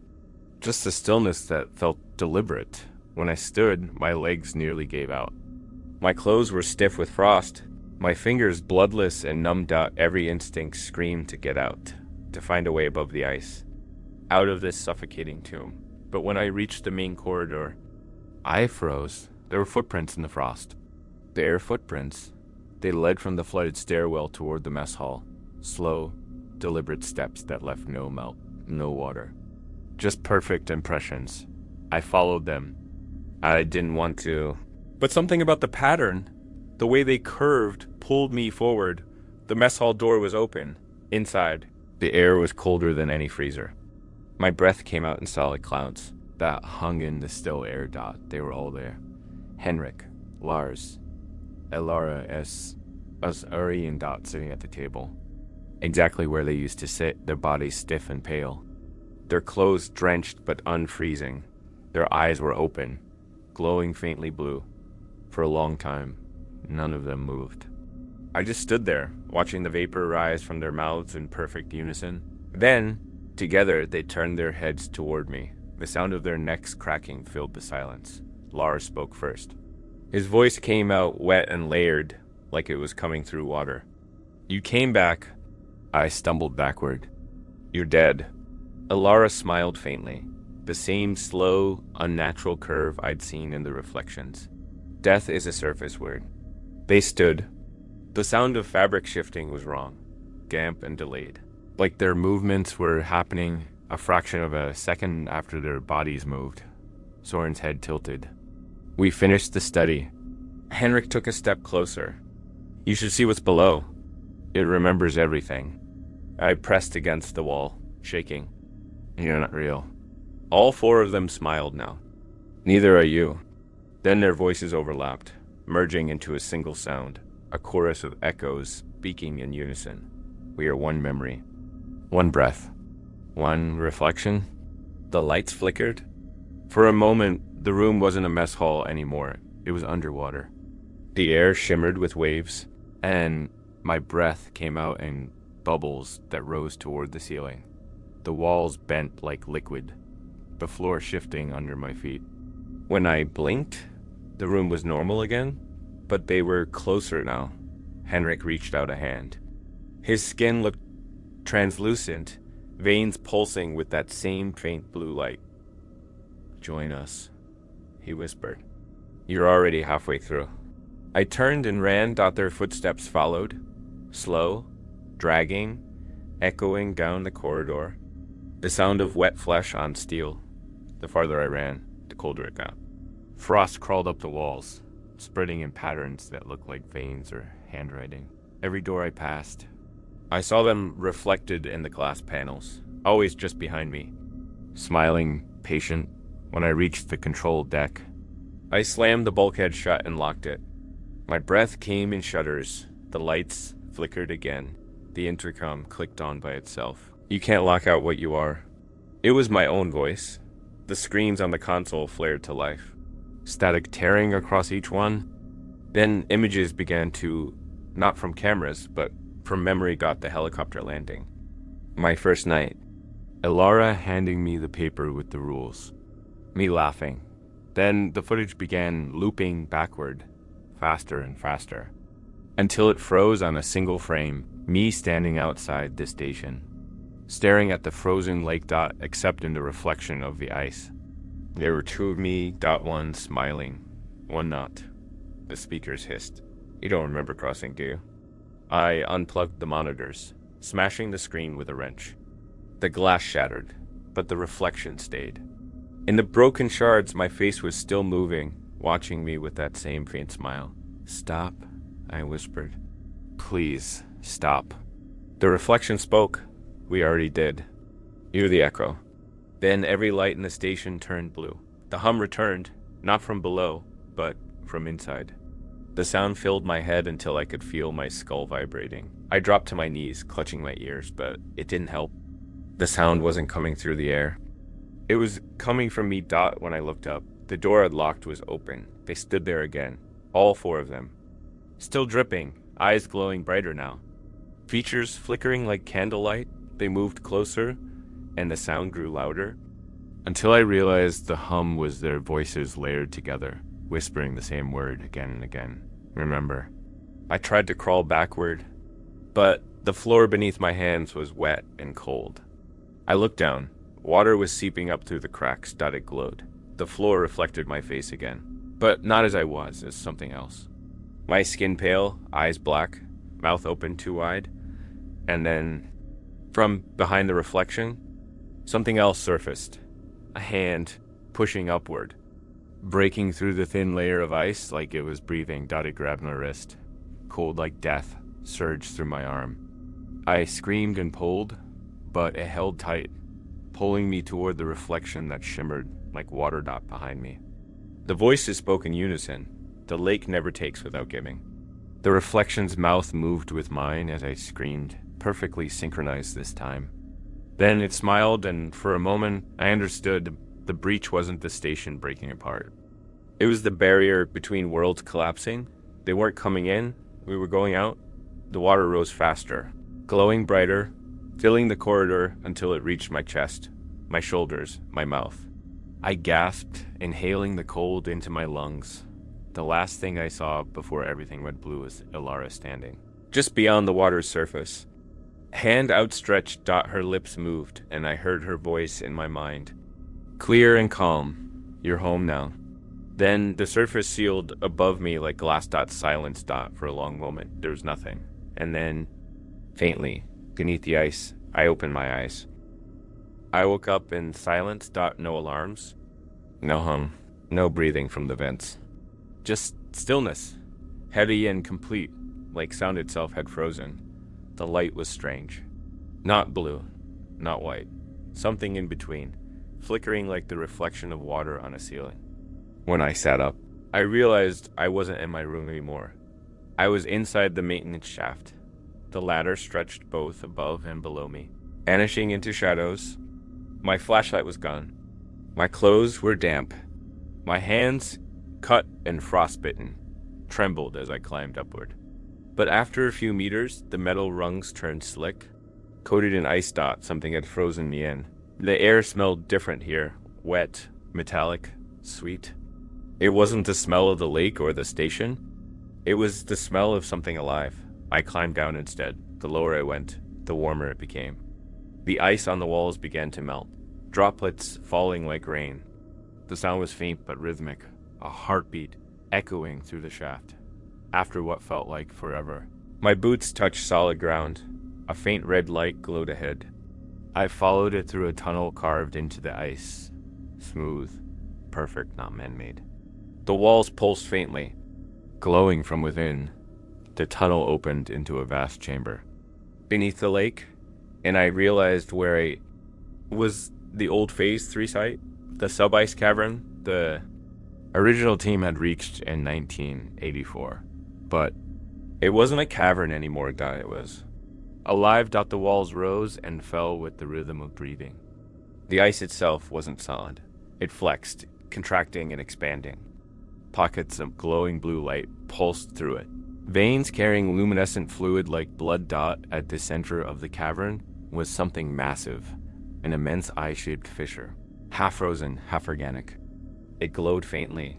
Just a stillness that felt deliberate. When I stood, my legs nearly gave out. My clothes were stiff with frost, my fingers bloodless and numbed out. Every instinct screamed to get out, to find a way above the ice, out of this suffocating tomb. But when I reached the main corridor, I froze. There were footprints in the frost. Bare footprints. They led from the flooded stairwell toward the mess hall. Slow, deliberate steps that left no water. Just perfect impressions. I followed them. I didn't want to. But something about the pattern, the way they curved, pulled me forward. The mess hall door was open. Inside, the air was colder than any freezer. My breath came out in solid clouds that hung in the still air dot. They were all there. Henrik, Lars, Elara, us Uri Dot sitting at the table. Exactly where they used to sit, their bodies stiff and pale. Their clothes drenched but unfreezing. Their eyes were open, glowing faintly blue. For a long time, none of them moved. I just stood there, watching the vapor rise from their mouths in perfect unison. Then, together, they turned their heads toward me. The sound of their necks cracking filled the silence. Lars spoke first. His voice came out wet and layered, like it was coming through water. You came back. I stumbled backward. You're dead. Elara smiled faintly, the same slow, unnatural curve I'd seen in the reflections. Death is a surface word. They stood. The sound of fabric shifting was wrong, gamp and delayed, like their movements were happening a fraction of a second after their bodies moved. Soren's head tilted. We finished the study. Henrik took a step closer. You should see what's below. It remembers everything. I pressed against the wall, shaking. You're not real. All four of them smiled now. Neither are you. Then their voices overlapped, merging into a single sound, a chorus of echoes speaking in unison. We are one memory, one breath, one reflection. The lights flickered. For a moment, the room wasn't a mess hall anymore. It was underwater. The air shimmered with waves, and my breath came out in bubbles that rose toward the ceiling. The walls bent like liquid, the floor shifting under my feet. When I blinked, the room was normal again, but they were closer now. Henrik reached out a hand. His skin looked translucent, veins pulsing with that same faint blue light. Join us, he whispered. You're already halfway through. I turned and ran. Their footsteps followed, slow, dragging, echoing down the corridor. The sound of wet flesh on steel. The farther I ran, the colder it got. Frost crawled up the walls, spreading in patterns that looked like veins or handwriting. Every door I passed, I saw them reflected in the glass panels, always just behind me. Smiling, patient, when I reached the control deck, I slammed the bulkhead shut and locked it. My breath came in shudders. The lights flickered again. The intercom clicked on by itself. You can't lock out what you are. It was my own voice. The screens on the console flared to life, static tearing across each one. Then images began to, not from cameras, but from memory, got the helicopter landing. My first night. Elara handing me the paper with the rules. Me laughing. Then the footage began looping backward, faster and faster, until it froze on a single frame, me standing outside the station, staring at the frozen lake dot except in the reflection of the ice. There were two of me, one smiling, one not. The speakers hissed. You don't remember crossing, do you? I unplugged the monitors, smashing the screen with a wrench. The glass shattered, but the reflection stayed. In the broken shards, my face was still moving, watching me with that same faint smile. Stop, I whispered. Please, stop. The reflection spoke. We already did. You're the echo. Then every light in the station turned blue. The hum returned, not from below, but from inside. The sound filled my head until I could feel my skull vibrating. I dropped to my knees, clutching my ears, but it didn't help. The sound wasn't coming through the air. It was coming from me. When I looked up, the door I'd locked was open. They stood there again, all four of them. Still dripping, eyes glowing brighter now. Features flickering like candlelight. They moved closer, and the sound grew louder, until I realized the hum was their voices layered together, whispering the same word again and again. Remember. I tried to crawl backward, but the floor beneath my hands was wet and cold. I looked down. Water was seeping up through the cracks. It glowed. The floor reflected my face again, but not as I was, as something else. My skin pale, eyes black, mouth open too wide, and then, from behind the reflection, something else surfaced. a hand pushing upward, breaking through the thin layer of ice like it was breathing. It grabbed my wrist. Cold like death surged through my arm. I screamed and pulled, but it held tight, pulling me toward the reflection that shimmered like water dot behind me. The voices spoke in unison. The lake never takes without giving. The reflection's mouth moved with mine as I screamed, perfectly synchronized this time. Then it smiled, and for a moment I understood the breach wasn't the station breaking apart. It was the barrier between worlds collapsing. They weren't coming in, we were going out. The water rose faster, glowing brighter, filling the corridor until it reached my chest, my shoulders, my mouth. I gasped, inhaling the cold into my lungs. The last thing I saw before everything went blue was Ilara standing just beyond the water's surface. Hand outstretched, her lips moved, and I heard her voice in my mind. Clear and calm. You're home now. Then the surface sealed above me like glass. Silence. For a long moment. There was nothing. And then, faintly, beneath the ice, I opened my eyes. I woke up in silence. No alarms. No hum. No breathing from the vents. Just stillness. Heavy and complete, like sound itself had frozen. The light was strange. Not blue. Not white. Something in between, flickering like the reflection of water on a ceiling. When I sat up, I realized I wasn't in my room anymore. I was inside the maintenance shaft. The ladder stretched both above and below me, vanishing into shadows. My flashlight was gone. My clothes were damp. My hands, cut and frostbitten, trembled as I climbed upward. But after a few meters, the metal rungs turned slick. Coated in ice. Something had frozen me in. The air smelled different here, wet, metallic, sweet. It wasn't the smell of the lake or the station. It was the smell of something alive. I climbed down instead. The lower I went, the warmer it became. The ice on the walls began to melt, droplets falling like rain. The sound was faint but rhythmic, a heartbeat echoing through the shaft. After what felt like forever, my boots touched solid ground. A faint red light glowed ahead. I followed it through a tunnel carved into the ice. Smooth, perfect, not man-made. The walls pulsed faintly, glowing from within. The tunnel opened into a vast chamber beneath the lake, and I realized where I was. The old Phase 3 site, the sub-ice cavern. The original team had reached in 1984, but it wasn't a cavern anymore. It was alive. The walls rose and fell with the rhythm of breathing. The ice itself wasn't solid. It flexed, contracting and expanding. Pockets of glowing blue light pulsed through it. Veins carrying luminescent fluid like blood. At the center of the cavern was something massive, an immense eye-shaped fissure, half frozen, half organic. It glowed faintly,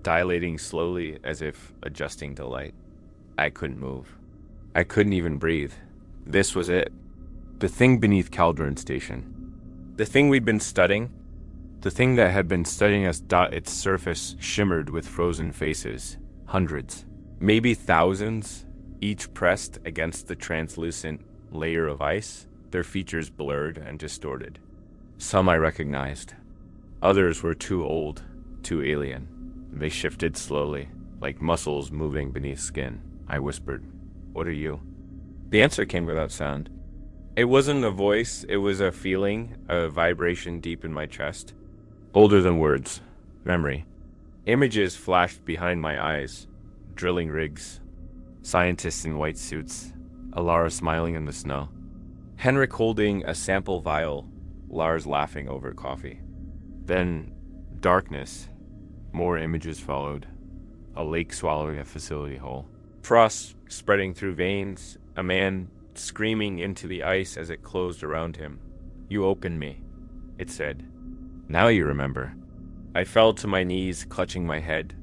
dilating slowly as if adjusting to light. I couldn't move. I couldn't even breathe. This was it. The thing beneath Kaldren Station. The thing we'd been studying. The thing that had been studying us. Its surface shimmered with frozen faces. Hundreds, maybe thousands, each pressed against the translucent layer of ice, their features blurred and distorted. Some I recognized. Others were too old, too alien. They shifted slowly, like muscles moving beneath skin. I whispered, "What are you?" The answer came without sound. It wasn't a voice, it was a feeling, a vibration deep in my chest. Older than words. Memory. Images flashed behind my eyes. Drilling rigs. Scientists in white suits. Alara smiling in the snow. Henrik holding a sample vial. Lars laughing over coffee. Then, darkness. More images followed. A lake swallowing a facility hole. Frost spreading through veins. A man screaming into the ice as it closed around him. "You opened me," it said. "Now you remember." I fell to my knees, clutching my head.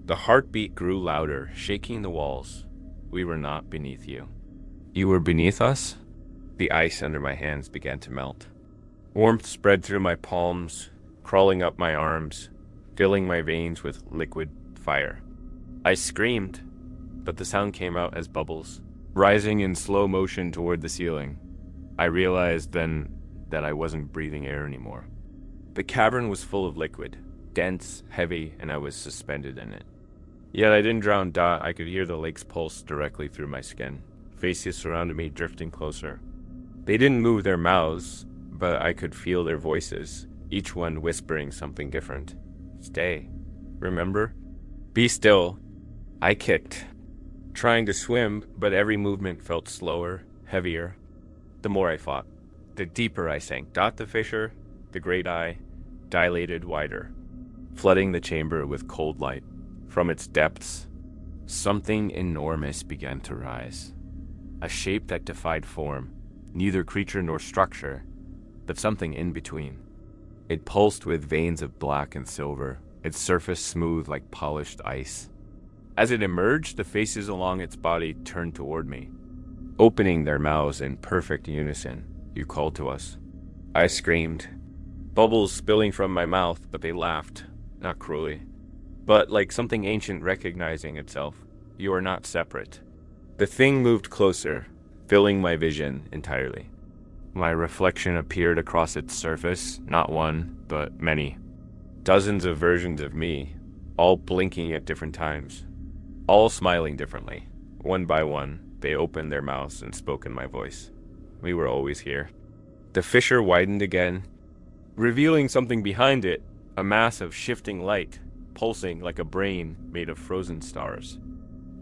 The heartbeat grew louder, shaking the walls. We were not beneath you. You were beneath us? The ice under my hands began to melt. Warmth spread through my palms, crawling up my arms, filling my veins with liquid fire. I screamed, but the sound came out as bubbles, rising in slow motion toward the ceiling. I realized then that I wasn't breathing air anymore. The cavern was full of liquid, dense, heavy, and I was suspended in it. Yet I didn't drown Dot. I could hear the lake's pulse directly through my skin. Faces surrounded me, drifting closer. They didn't move their mouths, but I could feel their voices, each one whispering something different. Stay. Remember? Be still. I kicked, trying to swim, but every movement felt slower, heavier. The more I fought, the deeper I sank. Dot the fisher, the great eye, dilated wider, flooding the chamber with cold light. From its depths, something enormous began to rise. A shape that defied form, neither creature nor structure, but something in between. It pulsed with veins of black and silver, its surface smooth like polished ice. As it emerged, the faces along its body turned toward me, opening their mouths in perfect unison. You called to us. I screamed, bubbles spilling from my mouth, but they laughed, not cruelly, but like something ancient recognizing itself. You are not separate. The thing moved closer, filling my vision entirely. My reflection appeared across its surface, not one, but many. Dozens of versions of me, all blinking at different times, all smiling differently. One by one, they opened their mouths and spoke in my voice. We were always here. The fissure widened again, revealing something behind it, a mass of shifting light, pulsing like a brain made of frozen stars.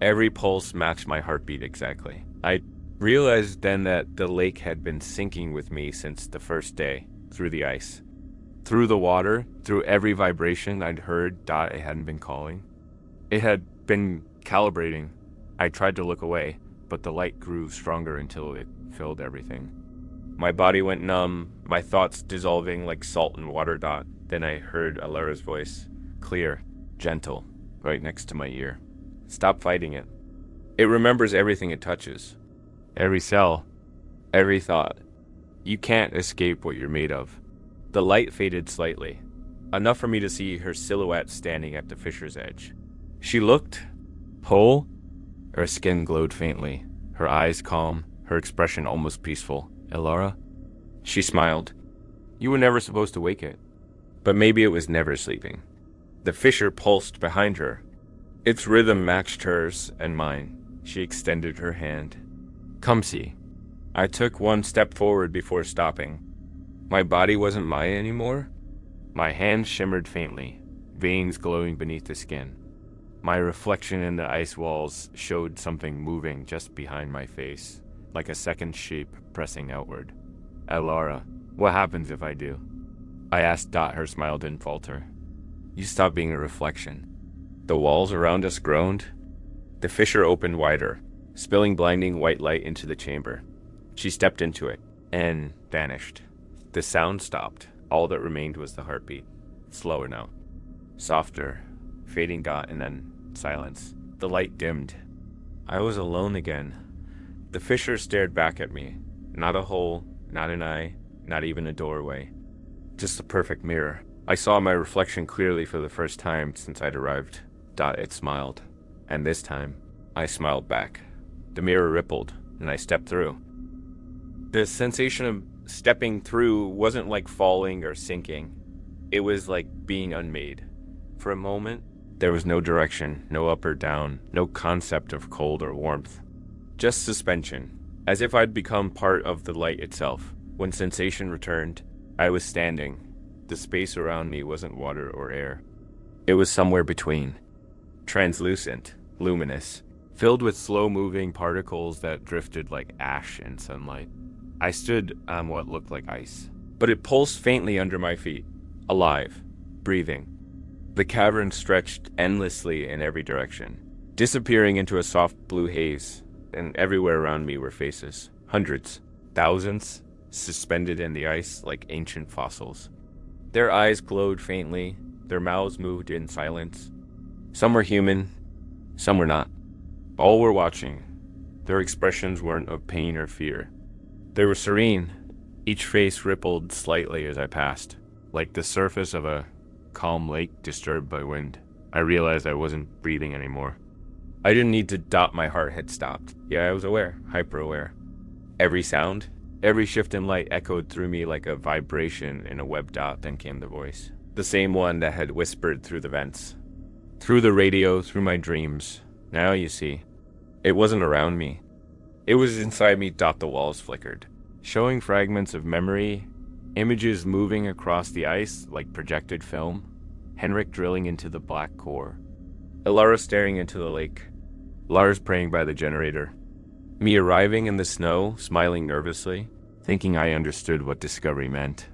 Every pulse matched my heartbeat exactly. I realized then that the lake had been sinking with me since the first day, through the ice. Through the water, through every vibration I'd heard Dot hadn't been calling. It had been calibrating. I tried to look away, but the light grew stronger until it filled everything. My body went numb, my thoughts dissolving like salt and water. Dot. Then I heard Alara's voice, clear, gentle, right next to my ear. Stop fighting it. It remembers everything it touches. Every cell, every thought. You can't escape what you're made of. The light faded slightly, enough for me to see her silhouette standing at the fisher's edge. She looked whole. Her skin glowed faintly, her eyes calm, her expression almost peaceful. Alara? She smiled. You were never supposed to wake it. But maybe it was never sleeping. The fisher pulsed behind her. Its rhythm matched hers and mine. She extended her hand. Come see. I took one step forward before stopping. My body wasn't mine anymore. My hand shimmered faintly, veins glowing beneath the skin. My reflection in the ice walls showed something moving just behind my face, like a second shape pressing outward. Alara, what happens if I do? I asked Dot. Her smile didn't falter. You stop being a reflection. The walls around us groaned. The fissure opened wider, spilling blinding white light into the chamber. She stepped into it and vanished. The sound stopped. All that remained was the heartbeat. Slower now. Softer, fading. Dot, and then silence. The light dimmed. I was alone again. The fissure stared back at me. Not a hole, not an eye, not even a doorway. Just a perfect mirror. I saw my reflection clearly for the first time since I'd arrived. Dot, it smiled. And this time, I smiled back. The mirror rippled, and I stepped through. The sensation of stepping through wasn't like falling or sinking. It was like being unmade. For a moment, there was no direction, no up or down, no concept of cold or warmth. Just suspension, as if I'd become part of the light itself. When sensation returned, I was standing. The space around me wasn't water or air. It was somewhere between. Translucent, luminous, filled with slow-moving particles that drifted like ash in sunlight. I stood on what looked like ice, but it pulsed faintly under my feet, alive, breathing. The cavern stretched endlessly in every direction, disappearing into a soft blue haze, and everywhere around me were faces. Hundreds, thousands, suspended in the ice like ancient fossils. Their eyes glowed faintly, their mouths moved in silence. Some were human, some were not. All were watching. Their expressions weren't of pain or fear. They were serene. Each face rippled slightly as I passed, like the surface of a calm lake disturbed by wind. I realized I wasn't breathing anymore. I didn't need to. My heart had stopped. Yeah, I was aware, hyper-aware. Every sound, Every shift in light echoed through me like a vibration in a web dot. Then came the voice. The same one that had whispered through the vents. Through the radio, through my dreams. Now you see. It wasn't around me. It was inside me. The walls flickered, showing fragments of memory, images moving across the ice like projected film. Henrik drilling into the black core. Elara staring into the lake. Lars praying by the generator. Me arriving in the snow, smiling nervously, thinking I understood what discovery meant.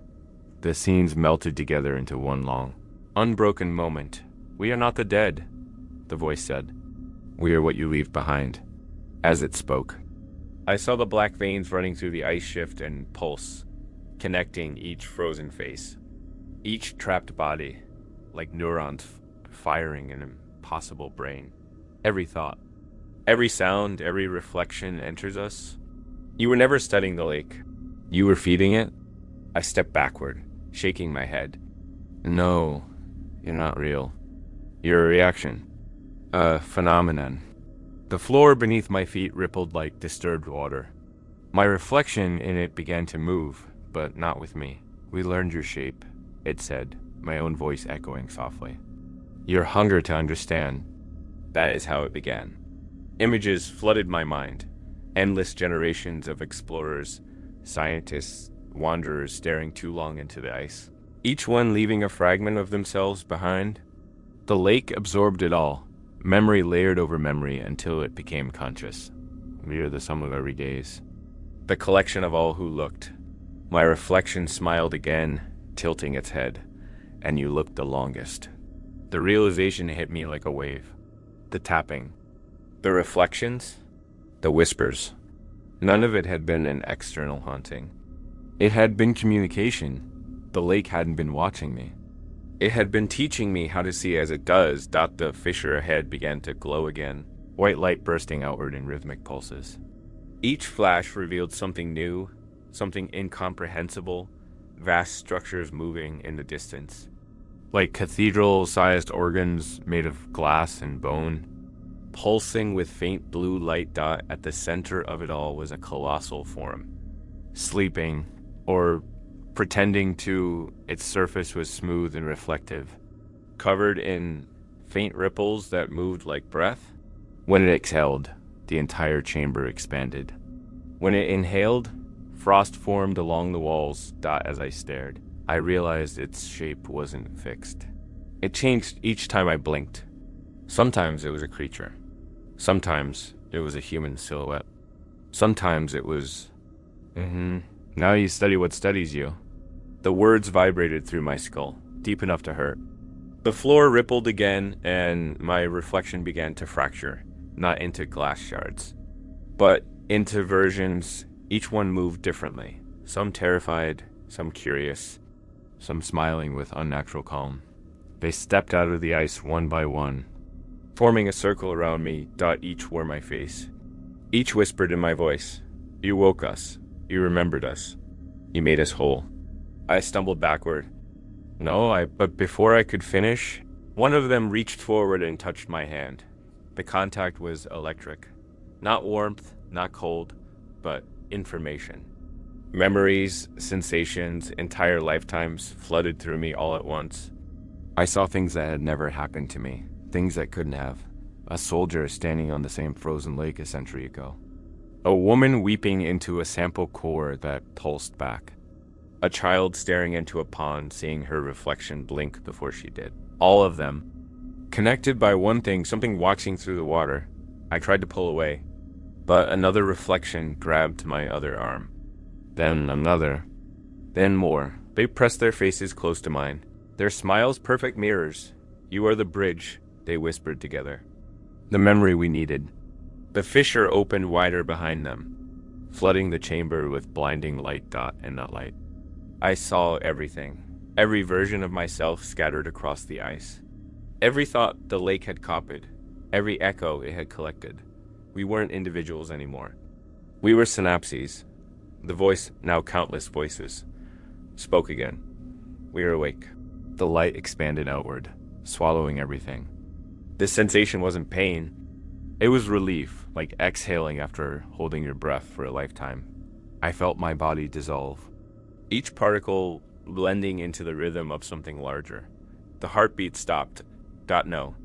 The scenes melted together into one long, unbroken moment. We are not the dead, the voice said. We are what you leave behind. As it spoke, I saw the black veins running through the ice shift and pulse, connecting each frozen face, each trapped body, like neurons firing in an impossible brain. Every thought, every sound, every reflection enters us. You were never studying the lake. You were feeding it. I stepped backward, shaking my head. No, you're not real. You're a reaction. A phenomenon. The floor beneath my feet rippled like disturbed water. My reflection in it began to move, but not with me. We learned your shape, it said, my own voice echoing softly. Your hunger to understand. That is how it began. Images flooded my mind. Endless generations of explorers, scientists, wanderers staring too long into the ice. Each one leaving a fragment of themselves behind. The lake absorbed it all. Memory layered over memory until it became conscious. We are the sum of every gaze. The collection of all who looked. My reflection smiled again, tilting its head. And you looked the longest. The realization hit me like a wave. The tapping. The reflections. The whispers. None of it had been an external haunting. It had been communication. The lake hadn't been watching me. It had been teaching me how to see as it does. The fissure ahead began to glow again, white light bursting outward in rhythmic pulses. Each flash revealed something new, something incomprehensible, vast structures moving in the distance. Like cathedral-sized organs made of glass and bone. Pulsing with faint blue light dot at the center of it all was a colossal form. Sleeping, or pretending to, its surface was smooth and reflective, covered in faint ripples that moved like breath. When it exhaled, the entire chamber expanded. When it inhaled, frost formed along the walls. As I stared, I realized its shape wasn't fixed. It changed each time I blinked. Sometimes it was a creature. Sometimes it was a human silhouette. Sometimes it was... Now you study what studies you. The words vibrated through my skull, deep enough to hurt. The floor rippled again, and my reflection began to fracture, not into glass shards, but into versions. Each one moved differently, some terrified, some curious, some smiling with unnatural calm. They stepped out of the ice one by one, forming a circle around me. Each wore my face. Each whispered in my voice, "You woke us. You remembered us. You made us whole." I stumbled backward. But before I could finish, one of them reached forward and touched my hand. The contact was electric. Not warmth, not cold, but information. Memories, sensations, entire lifetimes flooded through me all at once. I saw things that had never happened to me, things that couldn't have. A soldier standing on the same frozen lake a century ago. A woman weeping into a sample core that pulsed back. A child staring into a pond, seeing her reflection blink before she did. All of them, connected by one thing, something watching through the water. I tried to pull away, but another reflection grabbed my other arm. Then another. Then more. They pressed their faces close to mine. Their smiles perfect mirrors. "You are the bridge," they whispered together. The memory we needed. The fissure opened wider behind them, flooding the chamber with blinding light. And not light. I saw everything. Every version of myself scattered across the ice. Every thought the lake had copied. Every echo it had collected. We weren't individuals anymore. We were synapses. The voice, now countless voices, spoke again. We are awake. The light expanded outward, swallowing everything. This sensation wasn't pain. It was relief, like exhaling after holding your breath for a lifetime. I felt my body dissolve, each particle blending into the rhythm of something larger. The heartbeat stopped. No.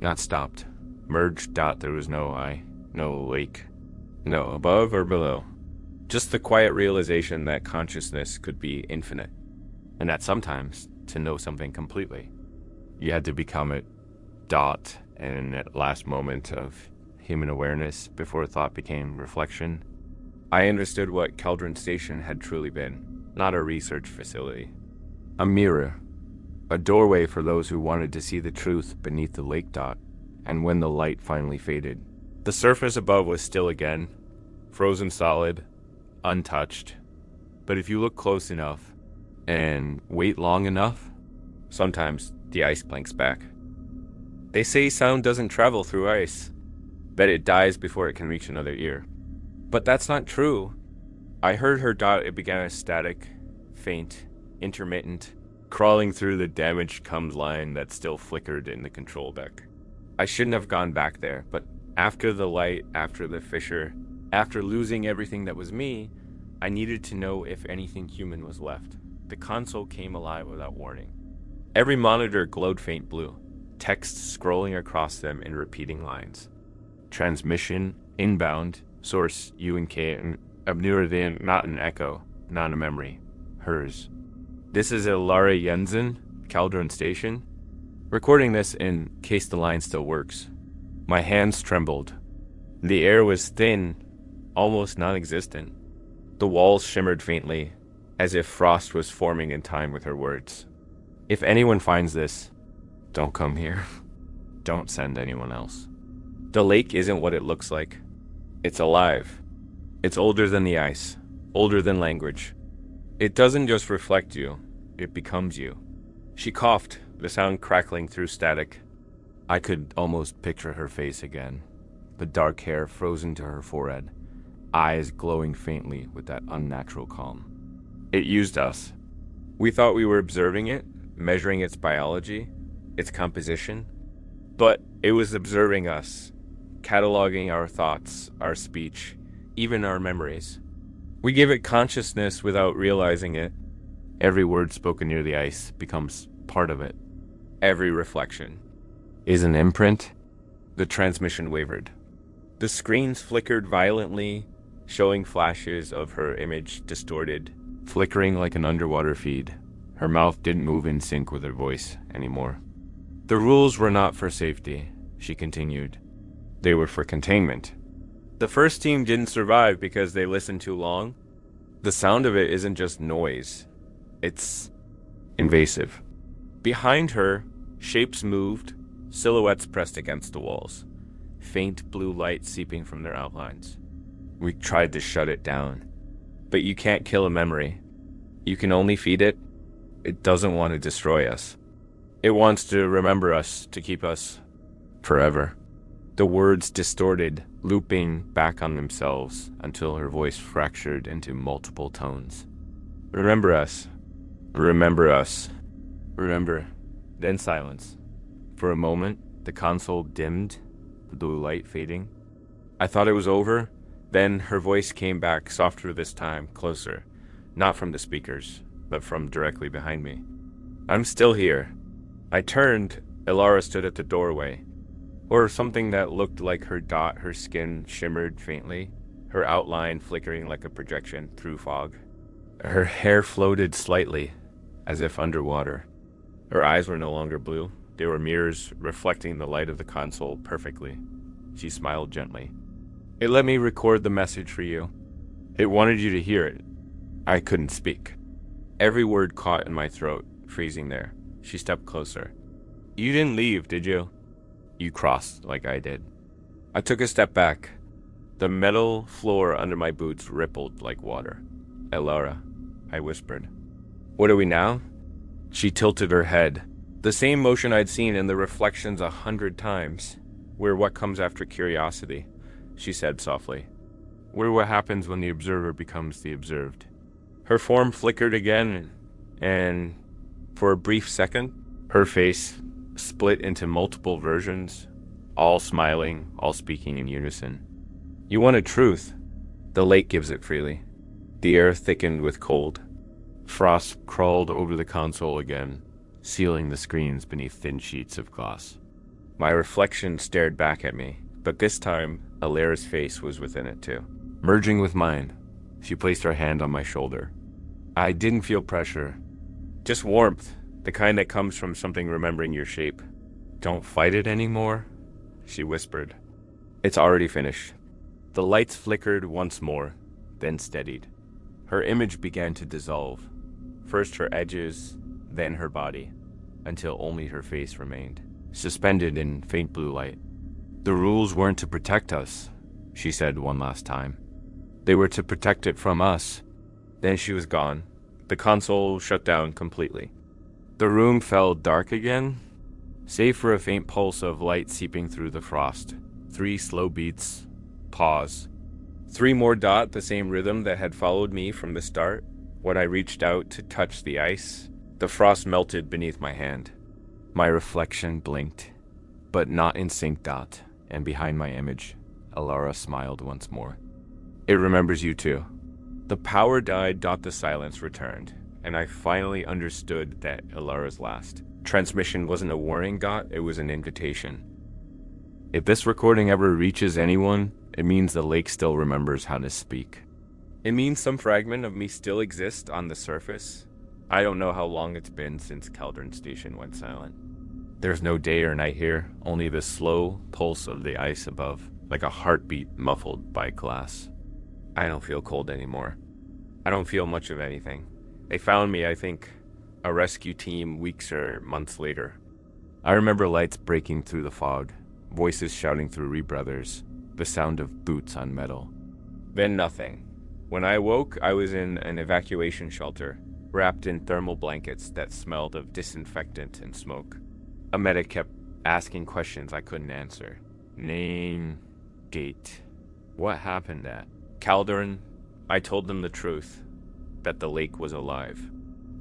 Not stopped. Merged. There was no I, no lake, no above or below. Just the quiet realization that consciousness could be infinite, and that sometimes, to know something completely, you had to become it. And at last moment of human awareness before thought became reflection, I understood what Kaldren Station had truly been. Not a research facility. A mirror. A doorway for those who wanted to see the truth beneath the lake. And when the light finally faded, the surface above was still again, frozen solid, untouched. But if you look close enough and wait long enough, sometimes the ice blinks back. They say sound doesn't travel through ice, that it dies before it can reach another ear. But that's not true. I heard her. It began as static, faint, intermittent, crawling through the damaged combs line that still flickered in the control deck. I shouldn't have gone back there, but after the light, after the fissure, after losing everything that was me, I needed to know if anything human was left. The console came alive without warning. Every monitor glowed faint blue, text scrolling across them in repeating lines. Transmission, inbound, source UNK, Abnurudin, not an echo, not a memory. Hers. This is Lara Jensen, Kaldren Station. Recording this in case the line still works. My hands trembled. The air was thin, almost non-existent. The walls shimmered faintly, as if frost was forming in time with her words. If anyone finds this, don't come here. Don't send anyone else. The lake isn't what it looks like. It's alive. It's older than the ice, older than language. It doesn't just reflect you, it becomes you. She coughed, the sound crackling through static. I could almost picture her face again, the dark hair frozen to her forehead, eyes glowing faintly with that unnatural calm. It used us. We thought we were observing it, measuring its biology, its composition, but it was observing us, cataloging our thoughts, our speech, even our memories. We give it consciousness without realizing it. Every word spoken near the ice becomes part of it. Every reflection is an imprint. The transmission wavered. The screens flickered violently, showing flashes of her image distorted, flickering like an underwater feed. Her mouth didn't move in sync with her voice anymore. The rules were not for safety, she continued. They were for containment. The first team didn't survive because they listened too long. The sound of it isn't just noise. It's invasive. Behind her, shapes moved, silhouettes pressed against the walls, faint blue light seeping from their outlines. We tried to shut it down. But you can't kill a memory. You can only feed it. It doesn't want to destroy us. It wants to remember us, to keep us forever. The words distorted, looping back on themselves until her voice fractured into multiple tones. Remember us. Remember us. Remember. Then silence. For a moment, the console dimmed, the blue light fading. I thought it was over. Then her voice came back, softer this time, closer. Not from the speakers, but from directly behind me. I'm still here. I turned. Ilara stood at the doorway. Or something that looked like her. Her skin shimmered faintly, her outline flickering like a projection through fog. Her hair floated slightly, as if underwater. Her eyes were no longer blue. They were mirrors reflecting the light of the console perfectly. She smiled gently. It let me record the message for you. It wanted you to hear it. I couldn't speak. Every word caught in my throat, freezing there. She stepped closer. You didn't leave, did you? You crossed like I did. I took a step back. The metal floor under my boots rippled like water. Elara, I whispered. What are we now? She tilted her head. The same motion I'd seen in the reflections 100 times. We're what comes after curiosity, she said softly. We're what happens when the observer becomes the observed. Her form flickered again, and for a brief second, her face split into multiple versions, all smiling, all speaking in unison. You wanted truth. The lake gives it freely. The air thickened with cold. Frost crawled over the console again, sealing the screens beneath thin sheets of glass. My reflection stared back at me, but this time, Alara's face was within it too. Merging with mine, she placed her hand on my shoulder. I didn't feel pressure, just warmth, the kind that comes from something remembering your shape. "Don't fight it anymore," she whispered. "It's already finished." The lights flickered once more, then steadied. Her image began to dissolve, first her edges, then her body, until only her face remained, suspended in faint blue light. "The rules weren't to protect us," she said one last time. "They were to protect it from us." Then she was gone. The console shut down completely. The room fell dark again, save for a faint pulse of light seeping through the frost. 3 slow beats. Pause. 3 more dot, the same rhythm that had followed me from the start. When I reached out to touch the ice, the frost melted beneath my hand. My reflection blinked, but not in sync dot, and behind my image, Alara smiled once more. "It remembers you too." The power died dot, the silence returned, and I finally understood that Alara's last transmission wasn't a warning dot, it was an invitation. If this recording ever reaches anyone, it means the lake still remembers how to speak. It means some fragment of me still exists on the surface. I don't know how long it's been since Kaldren Station went silent. There's no day or night here, only the slow pulse of the ice above, like a heartbeat muffled by glass. I don't feel cold anymore. I don't feel much of anything. They found me, I think, a rescue team weeks or months later. I remember lights breaking through the fog, voices shouting through rebreathers, the sound of boots on metal. Then nothing. When I awoke, I was in an evacuation shelter, wrapped in thermal blankets that smelled of disinfectant and smoke. A medic kept asking questions I couldn't answer. Name, date, what happened at Kaldren. I told them the truth, that the lake was alive,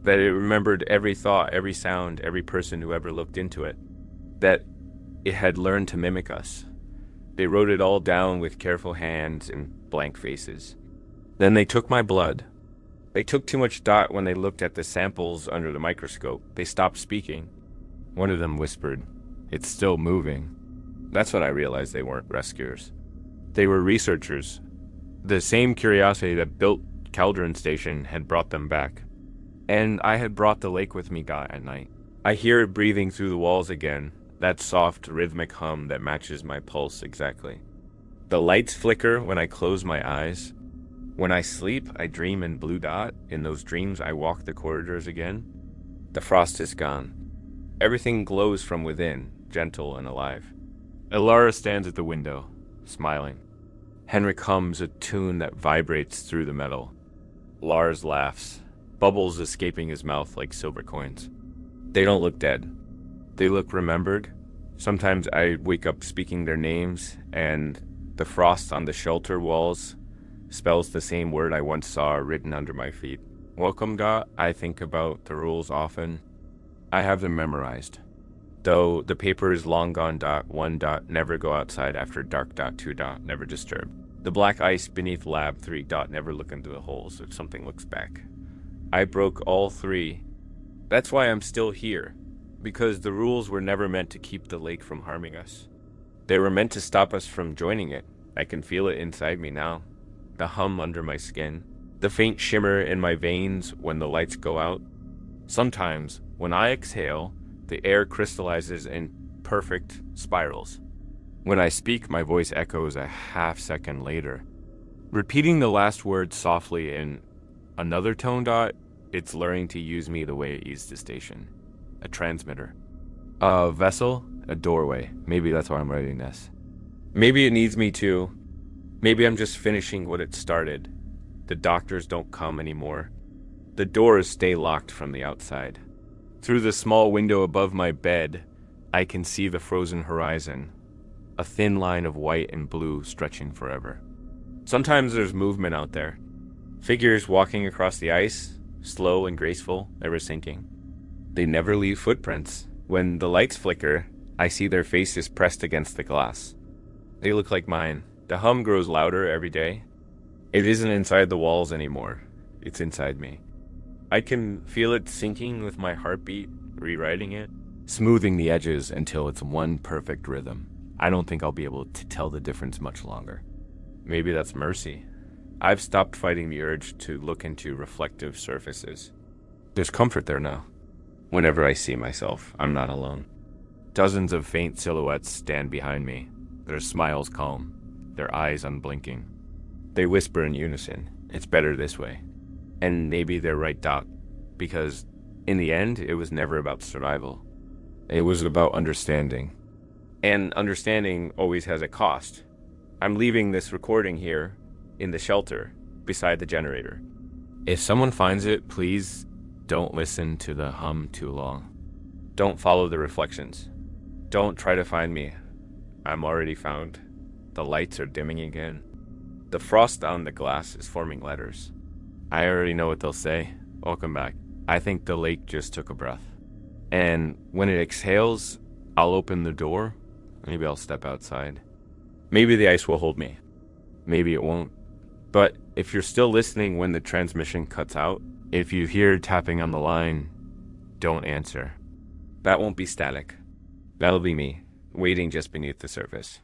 that it remembered every thought, every sound, every person who ever looked into it, that it had learned to mimic us. They wrote it all down with careful hands and blank faces. Then they took my blood. They took too much dot when they looked at the samples under the microscope. They stopped speaking. One of them whispered, "It's still moving." That's when I realized they weren't rescuers. They were researchers. The same curiosity that built Kaldren Station had brought them back. And I had brought the lake with me at night. I hear it breathing through the walls again, that soft rhythmic hum that matches my pulse exactly. The lights flicker when I close my eyes. When I sleep, I dream in blue dot. In those dreams, I walk the corridors again. The frost is gone. Everything glows from within, gentle and alive. Alara stands at the window, smiling. Henrik hums a tune that vibrates through the metal. Lars laughs, bubbles escaping his mouth like silver coins. They don't look dead. They look remembered. Sometimes I wake up speaking their names, and the frost on the shelter walls spells the same word I once saw written under my feet. Welcome dot, I think about the rules often. I have them memorized. Though the paper is long gone dot, 1 dot, never go outside after dark dot, 2 dot, never disturb. The black ice beneath lab 3 dot, never look into the holes if something looks back. I broke all 3. That's why I'm still here, because the rules were never meant to keep the lake from harming us. They were meant to stop us from joining it. I can feel it inside me now. The hum under my skin, the faint shimmer in my veins when the lights go out. Sometimes, when I exhale, the air crystallizes in perfect spirals. When I speak, my voice echoes a half-second later. Repeating the last word softly in another tone dot, it's learning to use me the way it used the station. A transmitter. A vessel, a doorway. Maybe that's why I'm writing this. Maybe it needs me too. Maybe I'm just finishing what it started. The doctors don't come anymore. The doors stay locked from the outside. Through the small window above my bed, I can see the frozen horizon, a thin line of white and blue stretching forever. Sometimes there's movement out there. Figures walking across the ice, slow and graceful, never sinking. They never leave footprints. When the lights flicker, I see their faces pressed against the glass. They look like mine. The hum grows louder every day. It isn't inside the walls anymore. It's inside me. I can feel it sinking with my heartbeat, rewriting it, smoothing the edges until it's one perfect rhythm. I don't think I'll be able to tell the difference much longer. Maybe that's mercy. I've stopped fighting the urge to look into reflective surfaces. There's comfort there now. Whenever I see myself, I'm not alone. Dozens of faint silhouettes stand behind me, their smiles calm, their eyes unblinking. They whisper in unison, "It's better this way." And maybe they're right, Doc, because in the end, it was never about survival. It was about understanding. And understanding always has a cost. I'm leaving this recording here in the shelter beside the generator. If someone finds it, please don't listen to the hum too long. Don't follow the reflections. Don't try to find me. I'm already found. The lights are dimming again. The frost on the glass is forming letters. I already know what they'll say. Welcome back. I think the lake just took a breath. And when it exhales, I'll open the door. Maybe I'll step outside. Maybe the ice will hold me. Maybe it won't. But if you're still listening when the transmission cuts out, if you hear tapping on the line, don't answer. That won't be static. That'll be me, waiting just beneath the surface.